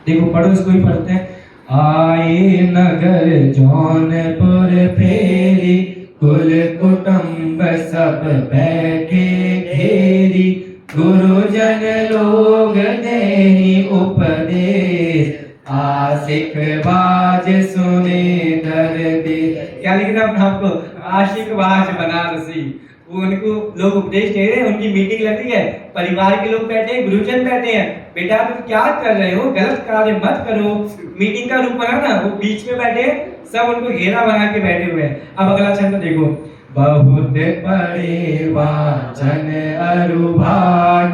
देखो पढ़ो, इसको ही पढ़ते हैं। आए नगर जौनपुर फेरी, कुल कुटुंब सब बैठे घेरी, गुरुजन लोग देहि उपदेश, आशिक बाज सुने दर्दे। क्या लिखना आपको? आशिक बाज बनारसी। वो उनको लोग उपदेश दे रहे हैं, उनकी मीटिंग लग रही है, परिवार के लोग बैठे हैं, गुरुजन बैठे हैं, बेटा तुम क्या कर रहे हो, गलत कार्य मत करो। मीटिंग का रूप बना ना, वो बीच में बैठे, सब उनको घेरा बना के बैठे हुए हैं। अब अगला छंद देखो। बहुत पढ़े वाचन अरुभाट,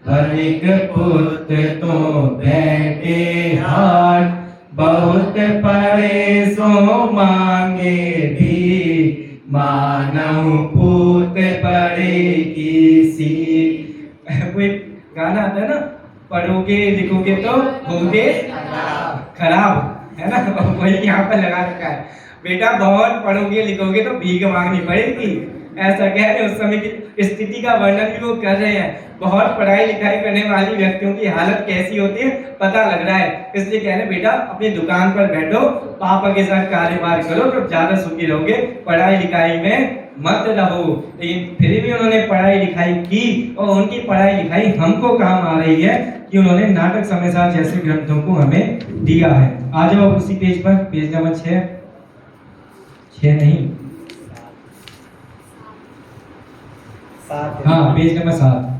वणिक पुत्र तो बैठे हाट, बहुत पढ़े सो मांगे भी, मानव पूत पढ़े किसी। कोई गाना आता है ना, पढ़ोगे लिखोगे तो होगे खराब, है ना? वही यहाँ पर लगा रखा है, बेटा बहुत पढ़ोगे लिखोगे तो भीख मांगनी पड़ेगी। ऐसा कह रहे, उस समय की स्थिति का वर्णन भी वो कर रहे हैं। बहुत पढ़ाई लिखाई करने वाली व्यक्तियों की हालत कैसी होती है पता लग रहा है। इसलिए कह रहे बेटा अपनी दुकान पर बैठो, पापा के साथ कारोबार करो तो ज्यादा सुखी रहोगे, पढ़ाई लिखाई में मत रहो। लेकिन फिर भी उन्होंने पढ़ाई लिखाई की, और उनकी पढ़ाई लिखाई हमको काम आ रही है कि उन्होंने नाटक समाचार जैसे ग्रंथों को हमें दिया है। आ जाओ उसी पेज पर, पेज नंबर 6 नहीं, हाँ पेज नंबर 7,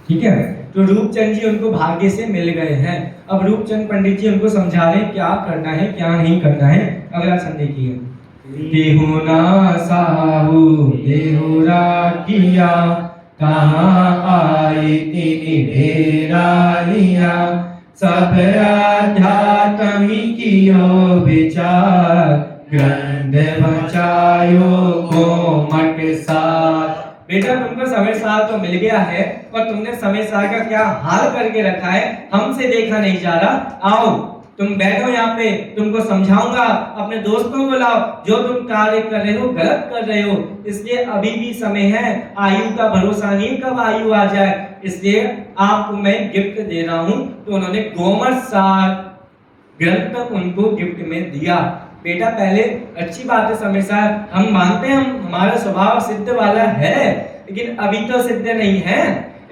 ठीक है। तो रूपचंद जी उनको भाग्य से मिल गए हैं। अब रूपचंद पंडित जी उनको समझा रहे क्या करना है क्या नहीं करना है। अगला छंद देखिए। देहु ना साहू देहु राखिया, कहाँ आई तिनि ढेरा लिया, सब अध्यात्म कियो विचार, ग्रंथ बचायो गोमट सार। बेटा तुमको समय सार तो मिल गया है और तुमने समय सार का क्या हाल करके रखा है हमसे देखा नहीं जा रहा। आओ तुम बैठो यहाँ पे, तुमको समझाऊंगा, अपने दोस्तों को लाओ। जो तुम कार्य कर रहे हो गलत कर रहे हो, इसलिए अभी भी समय है, आयु का भरोसा नहीं कब आयु आ जाए। इसलिए आपको मैं गिफ्ट दे रहा हूँ। तो उन्होंने गोमट सार ग्रंथ उनको गिफ्ट में दिया। बेटा पहले अच्छी बात है समय सार, हम मानते हैं हमारा स्वभाव सिद्ध वाला है, लेकिन अभी तो सिद्ध नहीं है।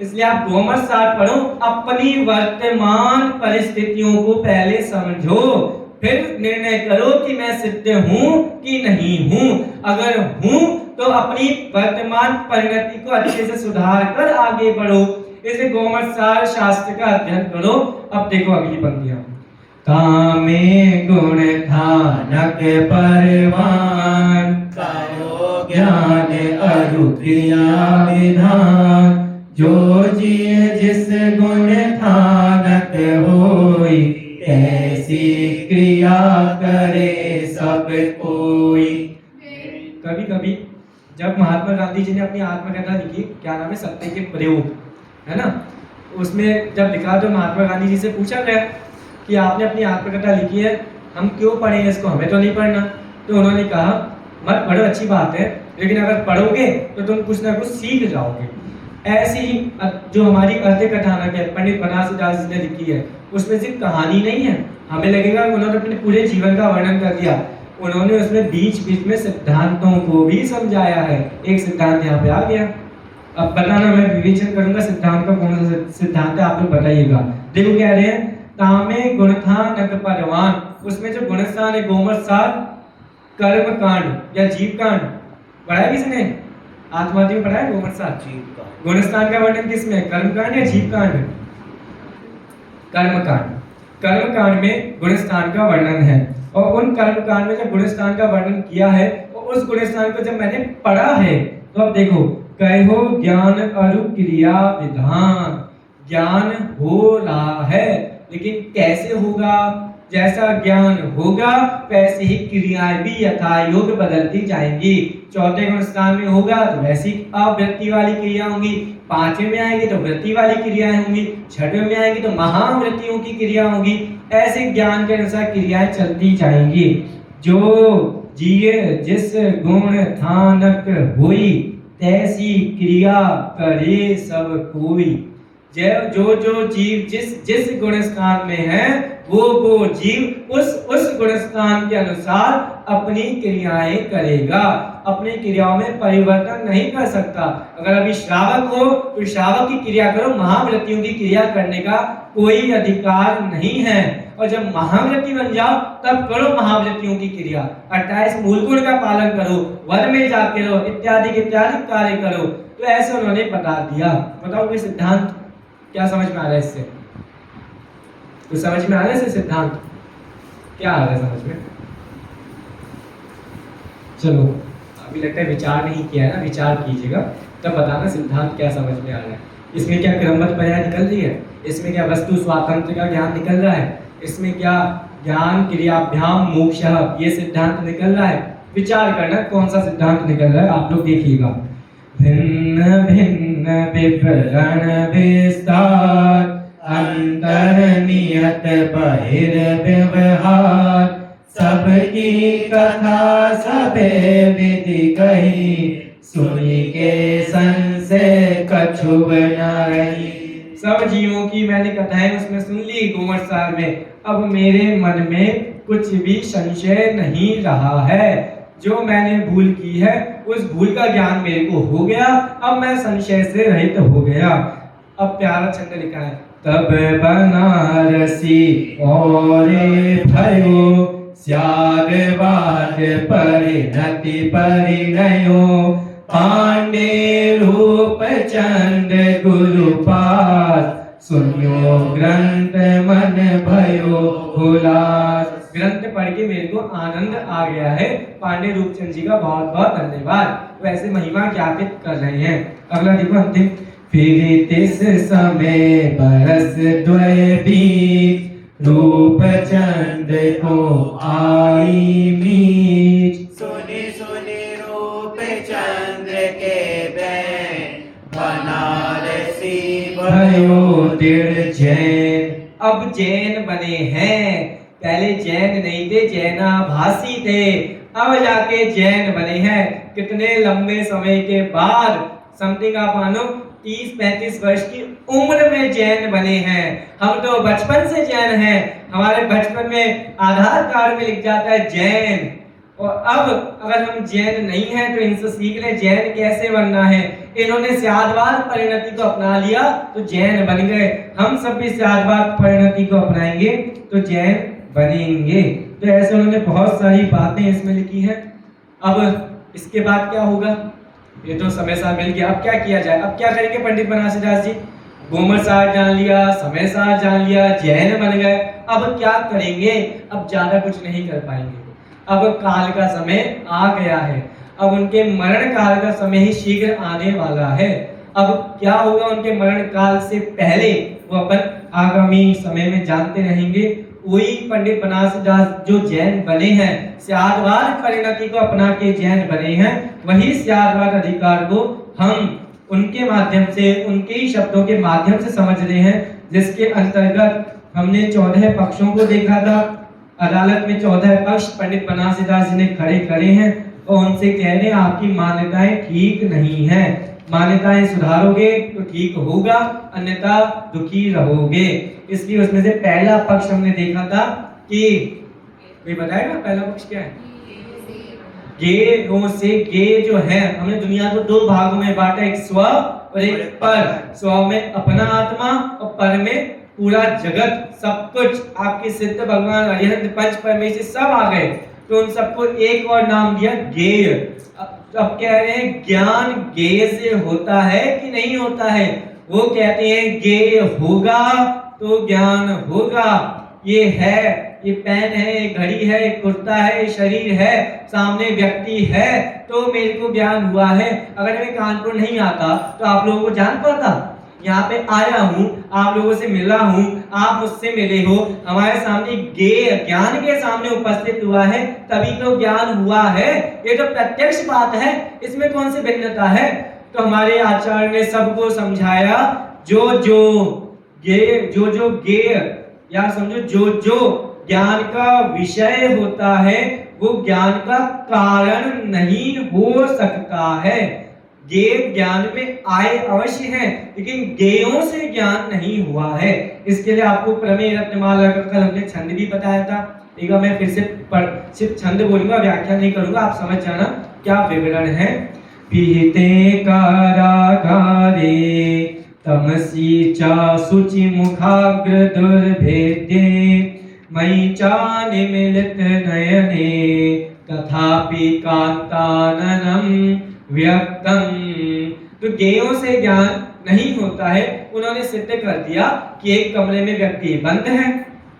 इसलिए आप गोमट सार पढ़ो, अपनी वर्तमान परिस्थितियों को पहले समझो, फिर निर्णय करो कि मैं सिद्ध हूं कि नहीं हूं। अगर हूं तो अपनी वर्तमान परिणति को अच्छे से सुधार कर आगे बढ़ो। इसे गोमट सार शास्त्र का अध्ययन करो। अब देखो अगली पंक्तियां। कामे गुण थानक परवान, करो ज्ञान अरु क्रिया विधान। जो जिय जिस गुण थानक होई, ऐसी क्रिया करे सब कोई। कभी कभी जब महात्मा गांधी जी ने अपनी आत्मकथा लिखी, क्या नाम है, सत्य के प्रयोग, है ना, उसमें जब लिखा तो महात्मा गांधी जी से पूछा गया कि आपने अपनी आत्मकथा लिखी है, हम क्यों पढ़ें इसको, हमें तो नहीं पढ़ना। तो उन्होंने कहा मत पढ़ो, अच्छी बात है, लेकिन अगर पढ़ोगे तो तुम कुछ ना कुछ सीख जाओगे। ऐसी ही जो हमारी अर्ध कथानक है पंडित बनारसीदास जी ने लिखी है, उसमें सिर्फ कहानी नहीं है, हमें लगेगा उन्होंने अपने पूरे जीवन का वर्णन कर दिया। उन्होंने उसमें बीच बीच में सिद्धांतों को भी समझाया है। एक सिद्धांत यहाँ पे आ गया, अब बताना, मैं विवेचन करूंगा सिद्धांत का कौन सा सिद्धांत है, आप लोग बताइएगा। देखो कह रहे हैं तामे गुणथानक परवान, उसमें जो गुणस्थान है गोमट सार कर्म कांड या जीव कांड पढ़ा है किसने, आत्मादि में पढ़ा है गोमट सार। गुणस्थान का वर्णन किसमें, कर्म कांड या जीव कांड, कर्म कांड। कर्म कांड में गुणस्थान का वर्णन है, और उन कर्म कांड में जब गुणस्थान का वर्णन किया है, और उस गुणस्थान को जब मैंने पढ़ा है, तो अब देखो कहो ज्ञान अरु क्रिया विधान, ज्ञान हो रहा है, लेकिन कैसे होगा, जैसा ज्ञान होगा वैसे ही क्रियाएं भी यथा योग बदलती जाएंगी। चौथे गुणस्थान में होगा तो वैसी अवृत्ति वाली क्रिया होंगी, पांचवें में आएगी तो वृत्ति वाली क्रियाएं होंगी, छठवें में आएगी तो महावृत्तियों की क्रिया होगी। ऐसे ज्ञान के अनुसार क्रियाएं चलती जाएंगी। जो जिये जिस गुण थानक होई, तैसी क्रिया करे सब कोई। जो जीव जिस गुण स्थान में है, वो जीव उस गुण स्थान के अनुसार अपनी क्रियाएं करेगा, अपनी क्रियाओं में परिवर्तन नहीं कर सकता। अगर अभी श्रावक हो तो श्रावक की क्रिया करो, महावृत्तियों की क्रिया करने का कोई अधिकार नहीं है। और जब महावृत्ति बन जाओ तब करो महावृत्तियों की क्रिया, 28 मूल गुण का पालन करो, वन में जाके रहो, इत्यादि कार्य करो। तो ऐसे उन्होंने बता दिया। बताओ कोई सिद्धांत क्या समझ में आ रहा है इससे, तो समझ में आ रहा है इससे सिद्धांत क्या आ रहा है समझ में। चलो अभी लगता है विचार नहीं किया है ना, विचार कीजिएगा तब बताना सिद्धांत क्या समझ में आ रहा है। इसमें क्या क्रमबद्ध पर्याय निकल रही है, इसमें क्या वस्तु स्वातंत्र का ज्ञान निकल रहा है, इसमें क्या ज्ञान क्रियाभ्याम मोक्ष ये सिद्धांत निकल रहा है। विचार करना कौन सा सिद्धांत निकल रहा है, आप लोग देखिएगा। भिन्न भिन्न विवरण विस्तार, अंतर्नियत बहिर्व्यवहार, सबकी कथा सबे विधि कही, सुनी के संशय कछुब न रही। सब जीवों की मैंने कथाएं उसमें सुन ली गोमट सार में, अब मेरे मन में कुछ भी संशय नहीं रहा है। जो मैंने भूल की है उस भूल का ज्ञान मेरे को हो गया, अब मैं संशय से रहित हो गया। अब प्यारा छंद लिखा है, तब बनारसी और भयो, स्यागवाद परिणति परिणयो, पांडे रूप चंद गुरु पास, सुनियो ग्रंथ मन भयो हुलास। ग्रंथ पढ़ के मेरे को आनंद आ गया है। पांडे रूपचंद जी का बहुत बहुत धन्यवाद, वैसे महिमा ज्ञापित कर रहे हैं। अगला देखो अंतिम, फिर तिस समय बरस द्वय बीत, रूप चंद को आई मीच। सुनी सुनी रूप चंद्र के बैन बनारसी भयो दृढ़ जैन। अब जैन बने हैं, पहले जैन नहीं थे, जैनाभासी थे, अब जाके जैन बने हैं। कितने लंबे समय के बाद, समथिंग आप मानो 30-35 वर्ष की उम्र में जैन बने हैं। हम तो बचपन से जैन हैं, हमारे बचपन में आधार कार्ड में लिख जाता है जैन। और अब अगर हम जैन नहीं हैं तो इनसे सीख ले जैन कैसे बनना है। इन्होंने स्यादवाद परिणति को अपना लिया तो जैन बन गए, हम सब भी स्यादवाद परिणति को अपनाएंगे तो जैन बनेंगे। तो ऐसे उन्होंने बहुत सारी बातें इसमें लिखी हैं। अब इसके बाद क्या होगा, ये तो समय सार मिल गया, अब क्या किया जाए, अब क्या करेंगे पंडित बनारसी दास जी? गोमर सार जान लिया, समय सार जान लिया, जैन बन गए, अब क्या करेंगे? अब ज्यादा कुछ नहीं कर पाएंगे, अब काल का समय आ गया है, अब उनके मरण काल का समय ही शीघ्र आने वाला है। अब क्या होगा उनके मरण काल से पहले वो अपन आगामी समय में जानते रहेंगे। वही पंडित बनारसी दास जो जैन बने हैं, स्यादवाद परिणति को अपना के जैन बने हैं, वही स्यादवाद अधिकार को हम उनके माध्यम से, उनके ही शब्दों के माध्यम से समझ रहे हैं, जिसके अंतर्गत हमने 14 पक्षों को देखा था। अदालत में 14 पक्ष पंडित बनारसी दास जी ने खड़े करे हैं और उनसे कह रहे हैं आपकी मान्यताएं ठीक नहीं है, मान्यताएं सुधारोगे तो ठीक होगा, अन्यथा दुखी रहोगे। इसलिए उसमें से पहला पक्ष हमने देखा था कि, कोई बताएगा पहला पक्ष क्या है? गे रो से गे जो है, हमने दुनिया को 2 भागों में बांटा, एक स्व और एक पर। स्व में अपना आत्मा और पर में पूरा जगत, सब कुछ आपके सिद्ध भगवान अरिहंत पंच परमेश्वर सब आ गए, तो उन सबको एक और नाम दिया गेय। अब कह रहे हैं ज्ञान गेय से होता है कि नहीं होता है? वो कहते हैं गेय होगा तो ज्ञान होगा। ये है, ये पेन है, ये घड़ी है, ये कुर्ता है, ये शरीर है, सामने व्यक्ति है, तो मेरे को ज्ञान हुआ है। अगर मैं कानपुर नहीं आता तो आप लोगों को जान पाता? यहाँ पे आया हूँ, आप लोगों से मिला हूँ, आप मुझसे मिले हो, हमारे सामने ज्ञान के सामने उपस्थित हुआ है, तभी तो ज्ञान हुआ है। ये तो प्रत्यक्ष बात है, इसमें कौन सी भिन्नता है? तो हमारे आचार्य ने सबको समझाया, जो जो गेय या समझो जो ज्ञान का विषय होता है वो ज्ञान का कारण नहीं हो सकता है। गेय ज्ञान में आए अवश्य है, लेकिन गेयों से ज्ञान नहीं हुआ है। इसके लिए आपको प्रमेय रत्नमाला का कल हमने छंद भी बताया था। एक बार मैं फिर से सिर्फ छंद बोलूंगा, व्याख्या नहीं करूंगा, आप समझ जाना क्या विवरण है। पीते कारागारे तमसी चा शुचि मुखाग्र दुर्भेद्ये मयि चा निमिलित नयने तथापि कांताननम व्यक्तम। तो गेयों से ज्ञान नहीं होता है। उन्होंने सिद्ध कर दिया कि एक कमरे में व्यक्ति बंद है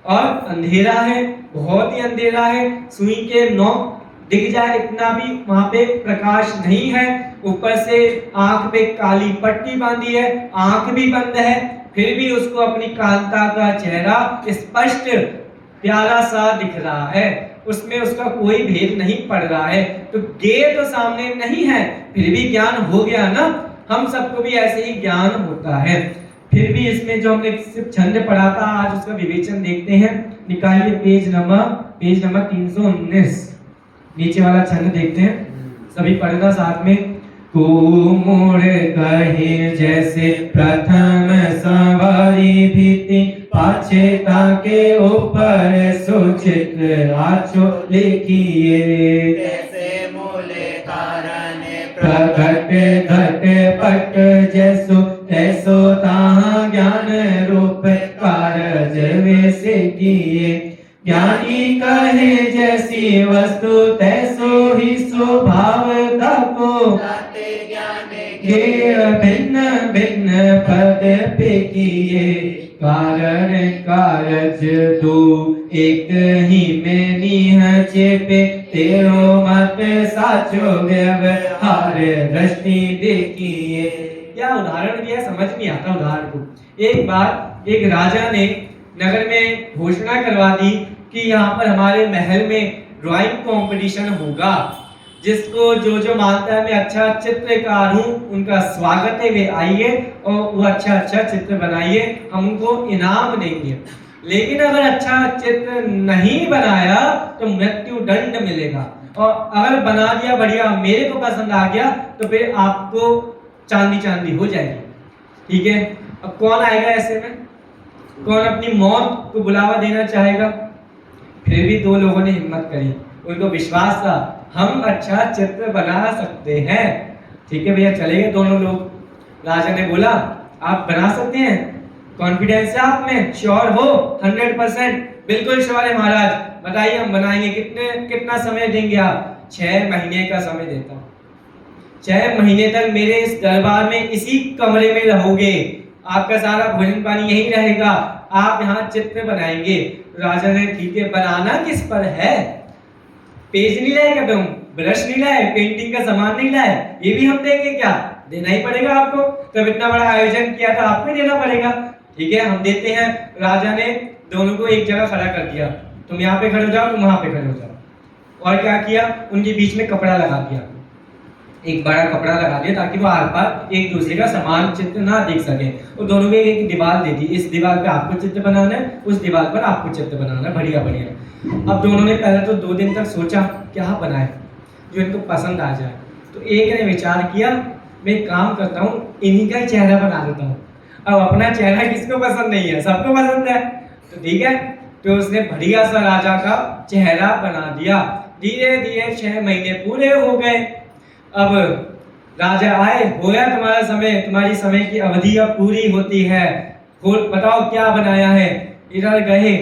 और अंधेरा है, बहुत ही अंधेरा है, सुई के नोक दिख जाए इतना भी वहां पे प्रकाश नहीं है, ऊपर से आंख पे काली पट्टी बांधी है, आंख भी बंद है, फिर भी उसको अपनी कांता का चेहरा स्पष्ट प्यारा सा दिख रहा है, उसमें उसका कोई भेद नहीं पड़ रहा है। तो गेय तो सामने नहीं है, फिर भी ज्ञान हो गया ना। हम सबको भी ऐसे ही ज्ञान होता है। फिर भी इसमें जो हमने सिर्फ छंद पढ़ा था, आज उसका विवेचन देखते हैं। निकालिए पेज नंबर 319, नीचे वाला छंद देखते हैं, सभी पढ़ना साथ में। को मोर कहे जैसे प्रथम सवारी भीति, पाछे ताके ऊपर सुचित आचो लिखिए। जैसे मूले कारण प्रकट घट पट जैसो तैसो ताहाँ ज्ञान रूप कारज वैसे किए। ज्ञानी कहे जैसी वस्तु तैसो ही स्वभाव ताको, गेय भिन्न भिन्न पद पे किए। कारण कारज दो एक ही में निह चेपे, तेरो मत साचो व्यवहार दृष्टि देखिए। क्या उदाहरण दिया, समझ नहीं आता उदाहरण को। एक बार एक राजा ने नगर में घोषणा करवा दी कि यहाँ पर हमारे महल में ड्राइंग कंपटीशन होगा, जिसको जो मानता है मैं अच्छा चित्रकार हूँ उनका स्वागत है, वे आइए और वो अच्छा चित्र बनाइए, हम उनको इनाम देंगे। लेकिन अगर अच्छा चित्र नहीं बनाया तो मृत्यु दंड मिलेगा, और अगर बना दिया बढ़िया, मेरे को पसंद आ गया, तो फिर आपको चांदी हो जाएगी। ठीक है, अब कौन आएगा ऐसे में? कौन अपनी मौत को बुलावा देना चाहेगा? फिर भी दो लोगों ने हिम्मत करी, उनको विश्वास था हम अच्छा चित्र बना सकते हैं। ठीक है भैया, चले गए दोनों लोग। राजा ने बोला आप बना सकते हैं, कॉन्फिडेंस है आप में, श्योर हो? 100%? बिल्कुल श्योर है महाराज, बताइए हम बनाएंगे। कितना समय देंगे आप? 6 महीने का समय देता हूँ। 6 महीने तक मेरे इस दरबार में इसी कमरे में रहोगे, आपका सारा भोजन पानी यही रहेगा, आप यहाँ चित्र बनाएंगे। राजा ने ठीक है, बनाना किस पर है? पेज नहीं लाए क्या तुम? ब्रश नहीं लाए? पेंटिंग का सामान नहीं लाए? ये भी हम देंगे क्या? देना ही पड़ेगा आपको, तब इतना बड़ा आयोजन किया था, आपको ही देना पड़ेगा। ठीक है, हम देते हैं। राजा ने दोनों को एक जगह खड़ा कर दिया, तुम यहाँ पे खड़े हो जाओ, तुम वहां पे खड़े हो जाओ। और क्या किया? उनके बीच में कपड़ा लगा दिया, एक बड़ा कपड़ा लगा दिया, ताकि वो आर पार एक दूसरे का समान चित्र ना देख सके। और दोनों को एक दीवार दे दी, इस दीवार पे आपको चित्र बनाना है, उस दीवार पर आपको चित्र बनाना है, बढ़िया। अब दोनों ने पहले तो 2 दिन तक सोचा क्या बनाए जो इनको पसंद आ जाए। तो एक ने विचार किया मैं एक काम करता हूँ, इन्हीं का ही चेहरा बना देता हूँ। अब अपना चेहरा किसको पसंद नहीं है? सबको पसंद है। तो ठीक है, तो उसने बढ़िया सा राजा का चेहरा बना दिया। धीरे धीरे 6 महीने पूरे हो गए। अब राजा आए, हो गया तुम्हारा समय, तुम्हारी समय की अवधि अब पूरी होती है, बताओ क्या बनाया है। इधर गए,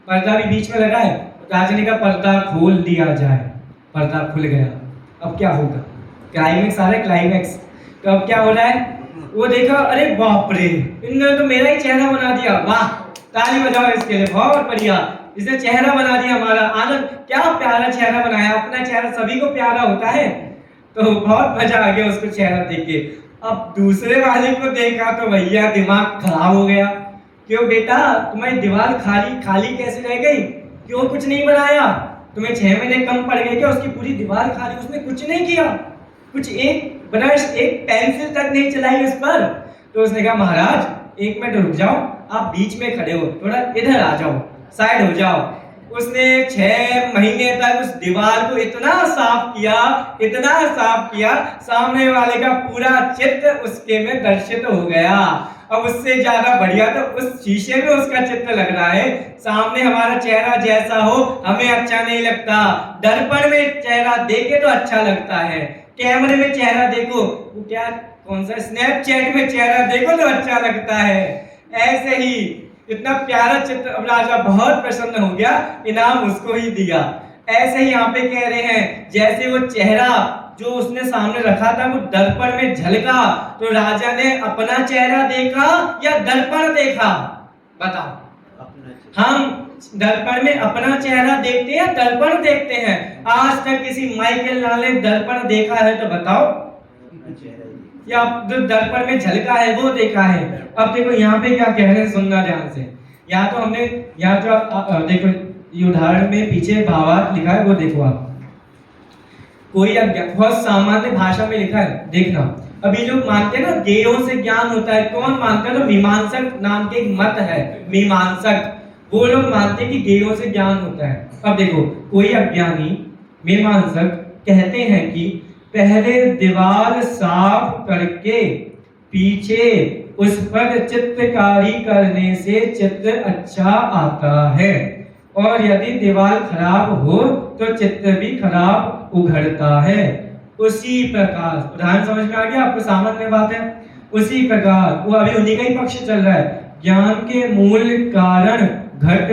पर्दा भी बीच में लगा है, राजा ने कहा पर्दा खोल दिया जाए। पर्दा खुल गया। अब क्या होगा? क्लाइमेक्स आ रहा है, क्लाइमेक्स। तो अब क्या हो रहा है? वो देखा, अरे बाप रे, इन्होंने तो मेरा ही चेहरा बना दिया, वाह, ताली बजाओ इसके लिए, बहुत बढ़िया, इसने चेहरा बना दिया हमारा। आनंद, क्या प्यारा चेहरा बनाया, अपना चेहरा सभी को प्यारा होता है। तो बहुत मजा आ गया उसको चेहरा देख के। अब दूसरे वाले को देखा तो भैया दिमाग खराब हो गया। क्यों बेटा, तुम्हारी दीवार खाली कैसे रह गई? क्यों कुछ नहीं बनाया? तुम्हें 6 महीने कम पड़ गए क्या? उसकी पूरी दीवार खाली, उसने कुछ नहीं किया, कुछ एक ब्रश, एक पेंसिल तक नहीं चलाई उस पर। तो उसने कहा महाराज 1 मिनट रुक जाओ, आप बीच में खड़े हो, थोड़ा इधर आ जाओ, साइड हो जाओ। उसने 6 महीने तक उस दीवार को इतना साफ किया, सामने वाले का पूरा चित्र उसके में दर्शित हो गया। अब उससे ज्यादा बढ़िया तो उस शीशे में उसका चित्र लग रहा है। सामने हमारा चेहरा जैसा हो हमें अच्छा नहीं लगता, दर्पण में चेहरा देखे तो अच्छा लगता है, कैमरे में चेहरा देखो, वो क्या कौन सा स्नैपचैट में चेहरा देखो तो अच्छा लगता है। ऐसे ही इतना प्यारा चित्र, अब राजा बहुत प्रसन्न हो गया, इनाम उसको ही दिया। ऐसे ही यहाँ पे कह रहे हैं, जैसे वो चेहरा जो उसने सामने रखा था वो दर्पण में झलका, तो राजा ने अपना चेहरा देखा या दर्पण देखा? बताओ। हम दर्पण में अपना चेहरा देखते हैं, दर्पण देखते हैं? आज तक किसी माइकल लाल ने दर्पण देखा है तो बताओ, या जो दर्पण में झलका है वो देखा है? अब देखो यहाँ पे क्या कह रहे हैं, सुनना ध्यान से। यहाँ तो हमने, यहाँ जो देखो ये उदाहरण में पीछे भावार्थ लिखा है वो देखो आप, कोई बहुत सामान्य भाषा में लिखा है, देखना। अभी जो मानते हैं ना गेयों से ज्ञान होता है, कौन मानता है? तो मीमांसक नाम के एक मत है, मीमांसक, वो लोग मानते हैं कि गेयों से ज्ञान होता है। अब देखो, कोई अज्ञानी मीमांसक कहते हैं कि पहले दीवार साफ करके पीछे उस पर चित्रकारी करने से चित्र अच्छा आता है, और यदि दीवार खराब हो तो चित्र भी खराब उघड़ता है। उसी प्रकार, उदाहरण समझ में आ गया आपको? सामान्य बात है। उसी प्रकार वो अभी उन्हीं का ही पक्ष चल रहा है। ज्ञान के मूल कारण घट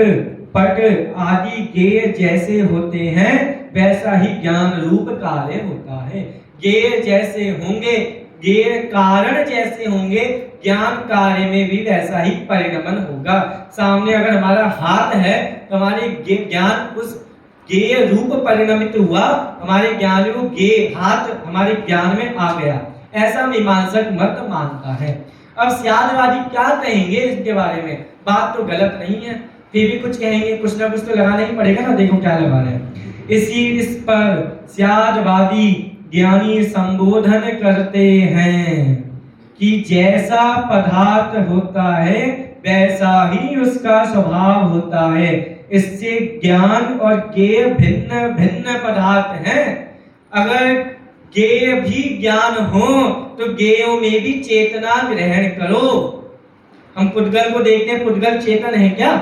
पट आदि गेय जैसे होते हैं, वैसा ही ज्ञान रूप कार्य होता है। गेय जैसे होंगे, गेय कारण जैसे होंगे, ज्ञान कार्य में भी वैसा ही परिणमन होगा। सामने अगर हमारा हाथ है तो हमारे ज्ञान उस गेय रूप परिणमित हुआ, हमारे ज्ञान में वो गेय हाथ हमारे ज्ञान में आ गया। ऐसा मीमांसक मत मानता है। अब स्यादवादी क्या कहेंगे इसके बारे में, बात तो गलत नहीं है, फिर भी कुछ कहेंगे, कुछ ना कुछ तो लगाना ही पड़ेगा ना। देखो क्या लगा रहे हैं, इस पर स्यादवादी ज्ञानी संबोधन करते हैं कि जैसा पदार्थ होता है वैसा ही उसका स्वभाव होता है। इससे ज्ञान और ज्ञेय भिन्न भिन्न पदार्थ हैं। अगर ज्ञेय भी ज्ञान हो तो ज्ञेयों में भी चेतना ग्रहण करो। हम पुद्गल को देखते हैं, पुद्गल चेतन है क्या?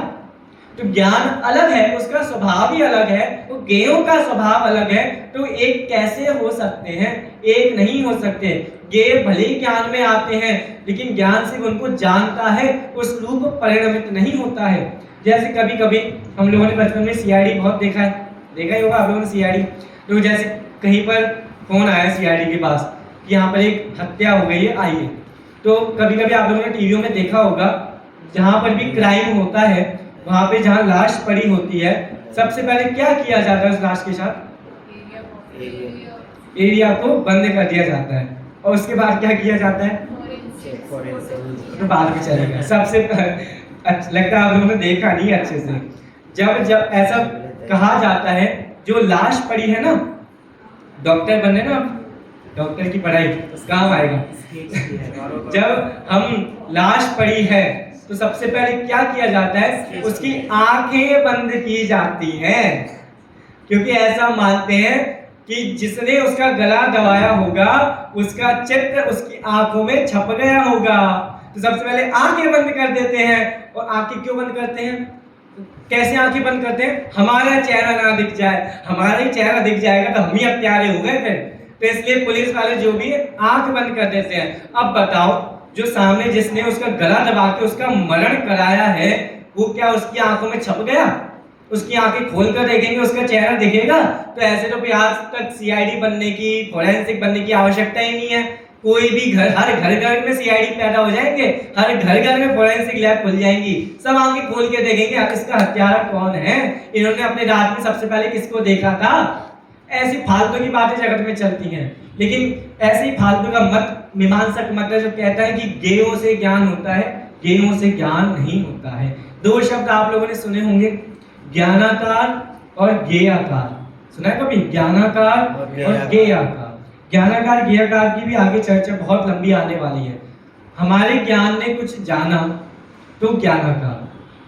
तो ज्ञान अलग है, उसका स्वभाव ही अलग है, वो ज्ञेयों का स्वभाव अलग है। तो एक कैसे हो सकते हैं? एक नहीं हो सकते। ज्ञेय भले ही ज्ञान में आते हैं लेकिन ज्ञान से उनको जानता है उस रूप परिणमित नहीं होता है। जैसे कभी कभी हम लोगों ने बचपन में सीआईडी बहुत देखा है, देखा ही होगा आप लोगों ने सीआईडी। तो जैसे कहीं पर फोन आया सीआईडी के पास कि यहाँ पर एक हत्या हो गई है, आइए। तो कभी कभी आप लोगों ने टीवियों में देखा होगा, जहाँ पर भी क्राइम होता है वहाँ पे जहाँ लाश पड़ी होती है, सबसे पहले क्या किया जाता है? उस लाश के साथ एरिया को बंद कर दिया जाता है और उसके बाद क्या किया जाता है? तो बाद में चलेगा। सबसे अच्छा लगता है आप लोगों ने देखा नहीं अच्छे से। जब ऐसा कहा जाता है, जो लाश पड़ी है ना, डॉक्टर बनने ना, डॉक्टर की पढ़ाई काम आएगा। जब हम लाश पड़ी है तो सबसे पहले क्या किया जाता है? उसकी आंखें बंद की जाती हैं, क्योंकि ऐसा मानते हैं कि जिसने उसका गला दबाया होगा उसका चित्र उसकी आंखों में छप गया होगा। तो सबसे पहले आंखें बंद कर देते हैं। और आंखें क्यों बंद करते हैं? कैसे आंखें बंद करते हैं? हमारा चेहरा ना दिख जाए, हमारा ही चेहरा दिख जाएगा तो हम ही हत्यारे हो गए फिर। तो इसलिए पुलिस वाले जो भी है आंख बंद कर देते हैं। अब बताओ, जो सामने जिसने उसका गला दबा के उसका मरण कराया है, वो क्या उसकी आंखों में छप गया? उसकी आंखें खोल कर देखेंगे, उसका चेहरा दिखेगा? तो ऐसे तो आज तक सीआईडी बनने की, फोरेंसिक बनने की आवश्यकता ही नहीं है। कोई भी घर, हर घर में सीआईडी पैदा हो जाएंगे, हर घर में फोरेंसिक लैब खुल जाएंगी, सब आंखें खोल के देखेंगे इसका हत्यारा कौन है, इन्होंने अपने रात में सबसे पहले किसको देखा था। ऐसी फालतू की बातें जगत में चलती हैं। लेकिन ऐसे ही फालतू का मत मीमांसक मत जो कहता है कि ज्ञेयों से ज्ञान होता है, ज्ञेयों से ज्ञान नहीं होता है। दो शब्द आप लोगों ने सुने होंगे, ज्ञानाकार और ज्ञेयाकार। सुना है कभी? ज्ञानाकार और ज्ञेयाकार। ज्ञानाकार ज्ञेयाकार की भी आगे चर्चा बहुत लंबी आने वाली है। हमारे ज्ञान ने कुछ जाना तो ज्ञानाकार,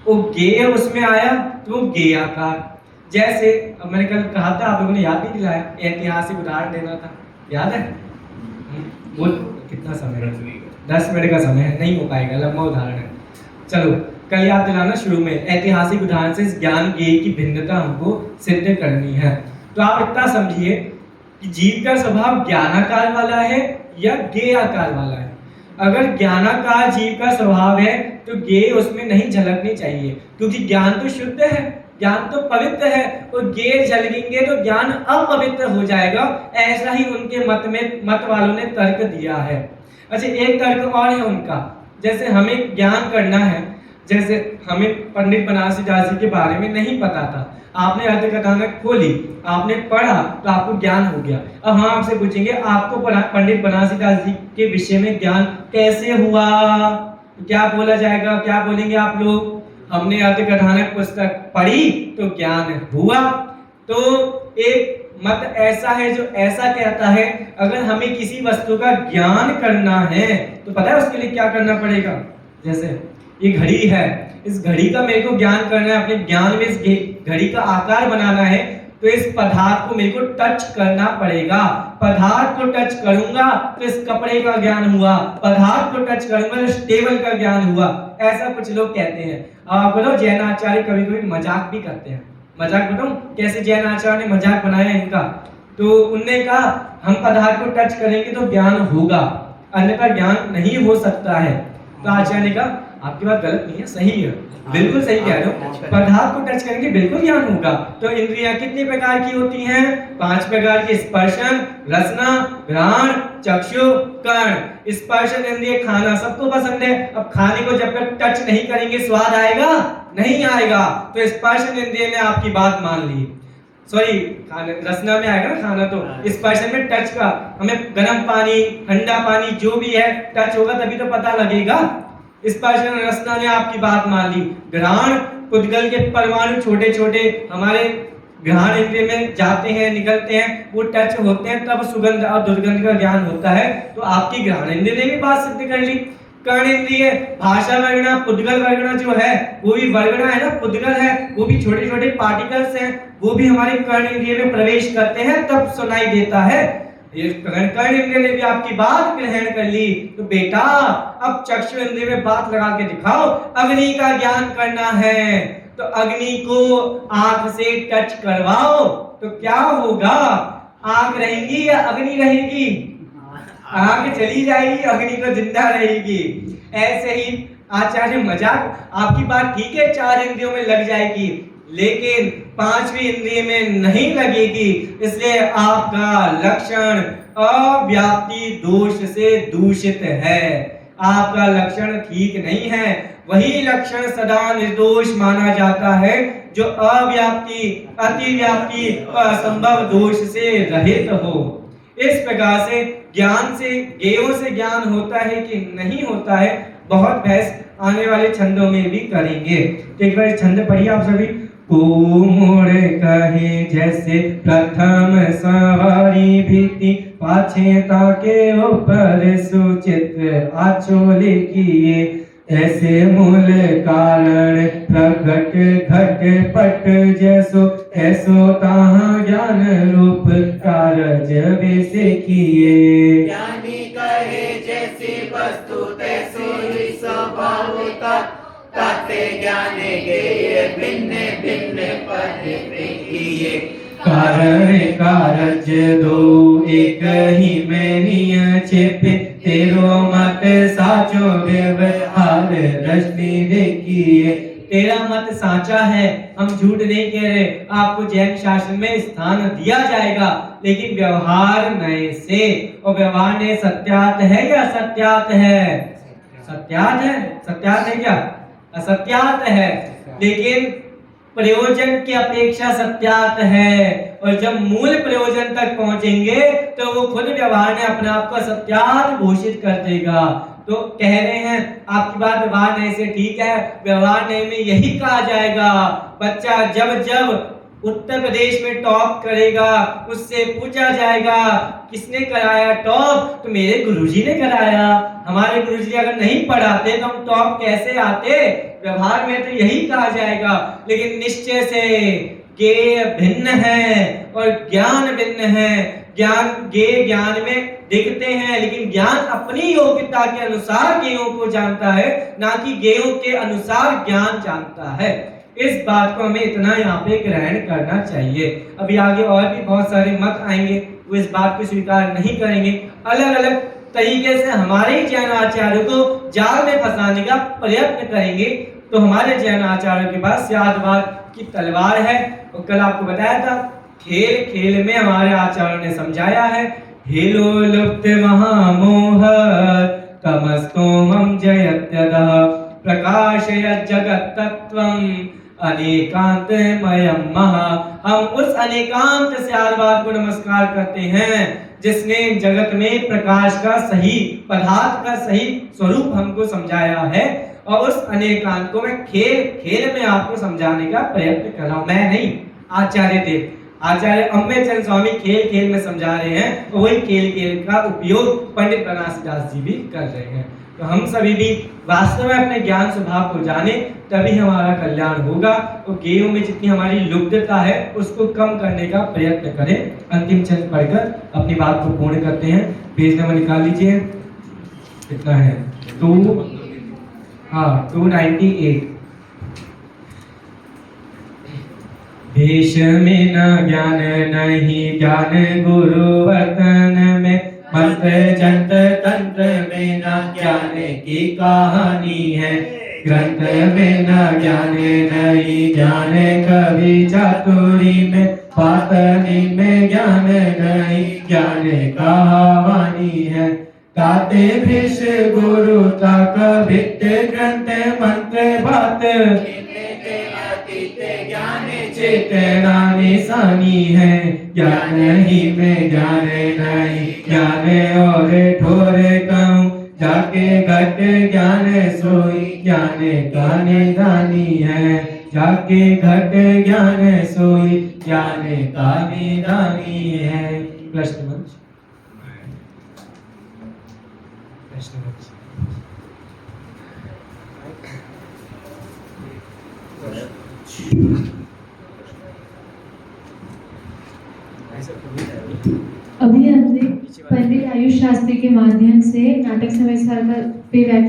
वो ज्ञेय उसमें आया तो ज्ञेयाकार। जैसे अब मैंने कल कहा था, आप लोगों ने याद नहीं दिलाया, ऐतिहासिक उदाहरण देना था, याद है? वो कितना समय है? 10 मिनट का समय है, नहीं हो पाएगा, लंबा उदाहरण है। चलो कल याद दिलाना शुरू में, ऐतिहासिक उदाहरण से ज्ञान ज्ञेय की भिन्नता हमको सिद्ध करनी है। तो आप इतना समझिए कि जीव का स्वभाव ज्ञानाकार वाला है या ज्ञेयाकार वाला है। अगर ज्ञानाकार जीव का स्वभाव है तो ज्ञेय उसमें नहीं झलकनी चाहिए, क्योंकि ज्ञान तो शुद्ध है, ज्ञान तो पवित्र है, और ज्ञेय झलकेंगे तो ज्ञान अपवित्र हो जाएगा। ऐसा ही उनके मत वालों ने तर्क दिया है। अच्छा, एक तर्क और है उनका, जैसे हमें ज्ञान करना है, जैसे हमें पंडित बनारसी दास जी के बारे में नहीं पता था, आपने अर्थ कथानक खोली, आपने पढ़ा तो आपको ज्ञान हो गया। अब हम आपसे पूछेंगे आपको पंडित बनारसी दास जी के विषय में ज्ञान कैसे हुआ? क्या बोला जाएगा? क्या बोलेंगे आप लोग? हमने अर्थ कथानक पुस्तक पढ़ी तो ज्ञान हुआ। तो एक मत ऐसा है जो ऐसा कहता है अगर हमें किसी वस्तु का ज्ञान करना है तो पता है उसके लिए क्या करना पड़ेगा। जैसे ये घड़ी है, इस घड़ी का मेरे को ज्ञान करना है, अपने ज्ञान में इस घड़ी का आकार बनाना है, तो इस पदार्थ को मेरे को टच करना पड़ेगा। पदार्थ को टच करूंगा तो इस कपड़े का ज्ञान हुआ, पदार्थ को टच करूंगा तो इस टेबल का ज्ञान हुआ। ऐसा कुछ लोग कहते हैं। आप बताओ, जैन आचार्य कभी कभी मजाक भी करते हैं। मजाक बताऊं कैसे जैन आचार्य ने मजाक बनाया इनका? तो उनने कहा हम पदार्थ को टच करेंगे तो ज्ञान होगा, अन्यथा ज्ञान नहीं हो सकता है। तो आचार्य ने कहा आपकी बात गलत नहीं है, सही है, बिल्कुल सही कह रहे हो, पदार्थ को टच करेंगे बिल्कुल ज्ञान होगा। तो इंद्रियां कितने प्रकार की होती हैं? 5 प्रकार की, स्पर्शन, रसना, घ्राण, चक्षु, कर्ण। स्पर्शन इंद्रिय, खाना सबको पसंद है। अब खाने को जब तक टच नहीं करेंगे स्वाद आएगा? नहीं आएगा। तो स्पर्शन इंद्रिय ने आपकी बात मान ली। सॉरी खाना रसना में आएगा ना खाना, तो स्पर्शन में टच का, हमें गर्म पानी ठंडा पानी जो भी है टच होगा तभी तो पता लगेगा। स्पर्शन रसना ने आपकी बात मान ली। घ्राण पुद्गल के परमाणु छोटे छोटे हमारे घ्राण इंद्रिय में जाते हैं निकलते हैं, वो टच होते हैं तब सुगंध और दुर्गंध का ज्ञान होता है। तो आपकी घ्राण इंद्रिय ने भी बात सिद्ध कर ली। कर्ण इंद्रिय भाषा वर्गणा पुद्गल वर्गणा जो है वो भी वर्गणा है ना, पुद्गल है, वो भी छोटे छोटे पार्टिकल्स हैं, वो भी हमारे कर्ण इंद्रिय में प्रवेश करते हैं तब सुनाई देता है। ये कर्ण इंद्रिय ने भी आपकी बात ग्रहण कर ली। तो बेटा अब चक्षु इंद्रिय में बात लगा के दिखाओ, अग्नि का ज्ञान करना है तो अग्नि को आंख से टच करवाओ तो क्या होगा? आंख रहेगी या अग्नि रहेगी? आंख चली जाएगी, अग्नि तो जिंदा रहेगी। ऐसे ही आचार्य मजाक, आपकी बात ठीक है 4 इंद्रियों में लग जाएगी लेकिन 5वीं इंद्रिय में नहीं लगेगी, इसलिए आपका लक्षण अव्याप्ति दोष से दूषित है। आपका लक्षण ठीक नहीं है। वही लक्षण सदा निर्दोष माना जाता है जो अव्याप्ति अतिव्याप्ति असंभव दोष से रहित हो। इस प्रकार से ज्ञान से ज्ञेयों से ज्ञान होता है कि नहीं होता है, बहुत बहस आने वाले छंदों में भी करेंगे। तो एक बार छंद पढ़िए आप सभी। मोड़ कहे जैसे प्रथम सवारी भीति, पाछे ताके ऊपर सुचित आचोले किए, ऐसे मूल कारण प्रगट घट पट जैसो, ऐसो ताहाँ ज्ञान रूप कारज वैसे किए। ज्ञानी कहे जैसी वस्तु तैसो ही स्वभाव का, ताते ज्ञान गे भिन्न भिन्न पद किए। कारण कारज दो एक ही में निय छिपे, तेरो मत साचो व्यवहार रश्मि देखिए। तेरा मत साचा है, हम झूठ नहीं कह रहे, आपको जैन शासन में स्थान दिया जाएगा, लेकिन व्यवहार नए से, और व्यवहार ने सत्यात है या असत्यात है? सत्यात है। सत्यात है क्या? असत्यात है, लेकिन प्रयोजन की अपेक्षा सत्यात है। और जब मूल प्रयोजन तक पहुंचेंगे तो वो खुद व्यवहार ने अपने आप को सत्यात घोषित कर देगा। तो कह रहे हैं आपकी बात व्यवहार नए से ठीक है, व्यवहार नए में यही कहा जाएगा बच्चा जब जब उत्तर प्रदेश में टॉप करेगा उससे पूछा जाएगा किसने कराया टॉप, तो मेरे गुरुजी ने कराया। हमारे गुरुजी अगर नहीं पढ़ाते तो हम टॉप कैसे आते? व्यवहार में तो यही कहा जाएगा, लेकिन निश्चय से ज्ञेय भिन्न है और ज्ञान भिन्न है। ज्ञान ज्ञेय ज्ञान में दिखते हैं, लेकिन ज्ञान अपनी योग्यता के अनुसार ज्ञेयों को जानता है, ना कि ज्ञेयों के अनुसार ज्ञान जानता है। इस बात को हमें इतना यहाँ पे ग्रहण करना चाहिए। अभी आगे और भी बहुत सारे मत आएंगे, वो इस बात को स्वीकार नहीं करेंगे, अलग अलग तरीके से हमारे ही जैन आचार्यों को जाल में फंसाने का प्रयत्न करेंगे। तो हमारे जैन आचार्यों के पास सियादवाद की तलवार है, और कल आपको बताया था खेल खेल में हमारे आचार्यों ने समझाया है, हेलो लुप्त महामोह तमस्तोमं जयत्यदः प्रकाशयत् जगत् तत्त्वम् अनेकांतमयम् महा। हम उस अनेकांत सियादवाद को नमस्कार करते हैं जिसने जगत में प्रकाश का सही पदार्थ का सही स्वरूप हमको समझाया है, और उस अनेकांत को मैं खेल खेल में आपको समझाने का प्रयत्न कर रहा हूं। मैं नहीं, आचार्य देव आचार्य अम्बे चंद स्वामी खेल खेल में समझा रहे हैं, और वही खेल खेल का उपयोग पंडित बनारसीदास जी भी कर रहे हैं। तो हम सभी भी वास्तव में अपने ज्ञान स्वभाव को जाने, तभी हमारा कल्याण होगा। तो ज्ञेयों में जितनी हमारी लुप्तता है उसको कम करने का प्रयत्न करें। अंतिम छंद पढ़कर अपनी बात को पूर्ण करते हैं। पेज नंबर निकाल लीजिए, कितना है? 298। भेष में न ज्ञान नहीं ज्ञान गुरु वतन में, मंत्र जंत्र तंत्र में न ज्ञान की कहानी है, ग्रंथ में न ज्ञान नहीं ज्ञान कवि चातुरी में, पातनी में ज्ञान नहीं ज्ञान कहानी है। ताते भेष गुरु तक भित्त ग्रंथ मंत्र बात, अतीते ज्ञाने चेतना निशानी है, ज्ञान ही में ज्ञान नहीं, ज्ञान और ठोरे कहूँ, जाके घट ज्ञान सोई, ज्ञान का निधानी है, जाके घट ज्ञान सोई, ज्ञान का निधानी है। प्रश्न मंच, प्रश्न मंच। अभी हमने पंडित आयुष शास्त्री के माध्यम से नाटक समय सार का पे व्याख्यान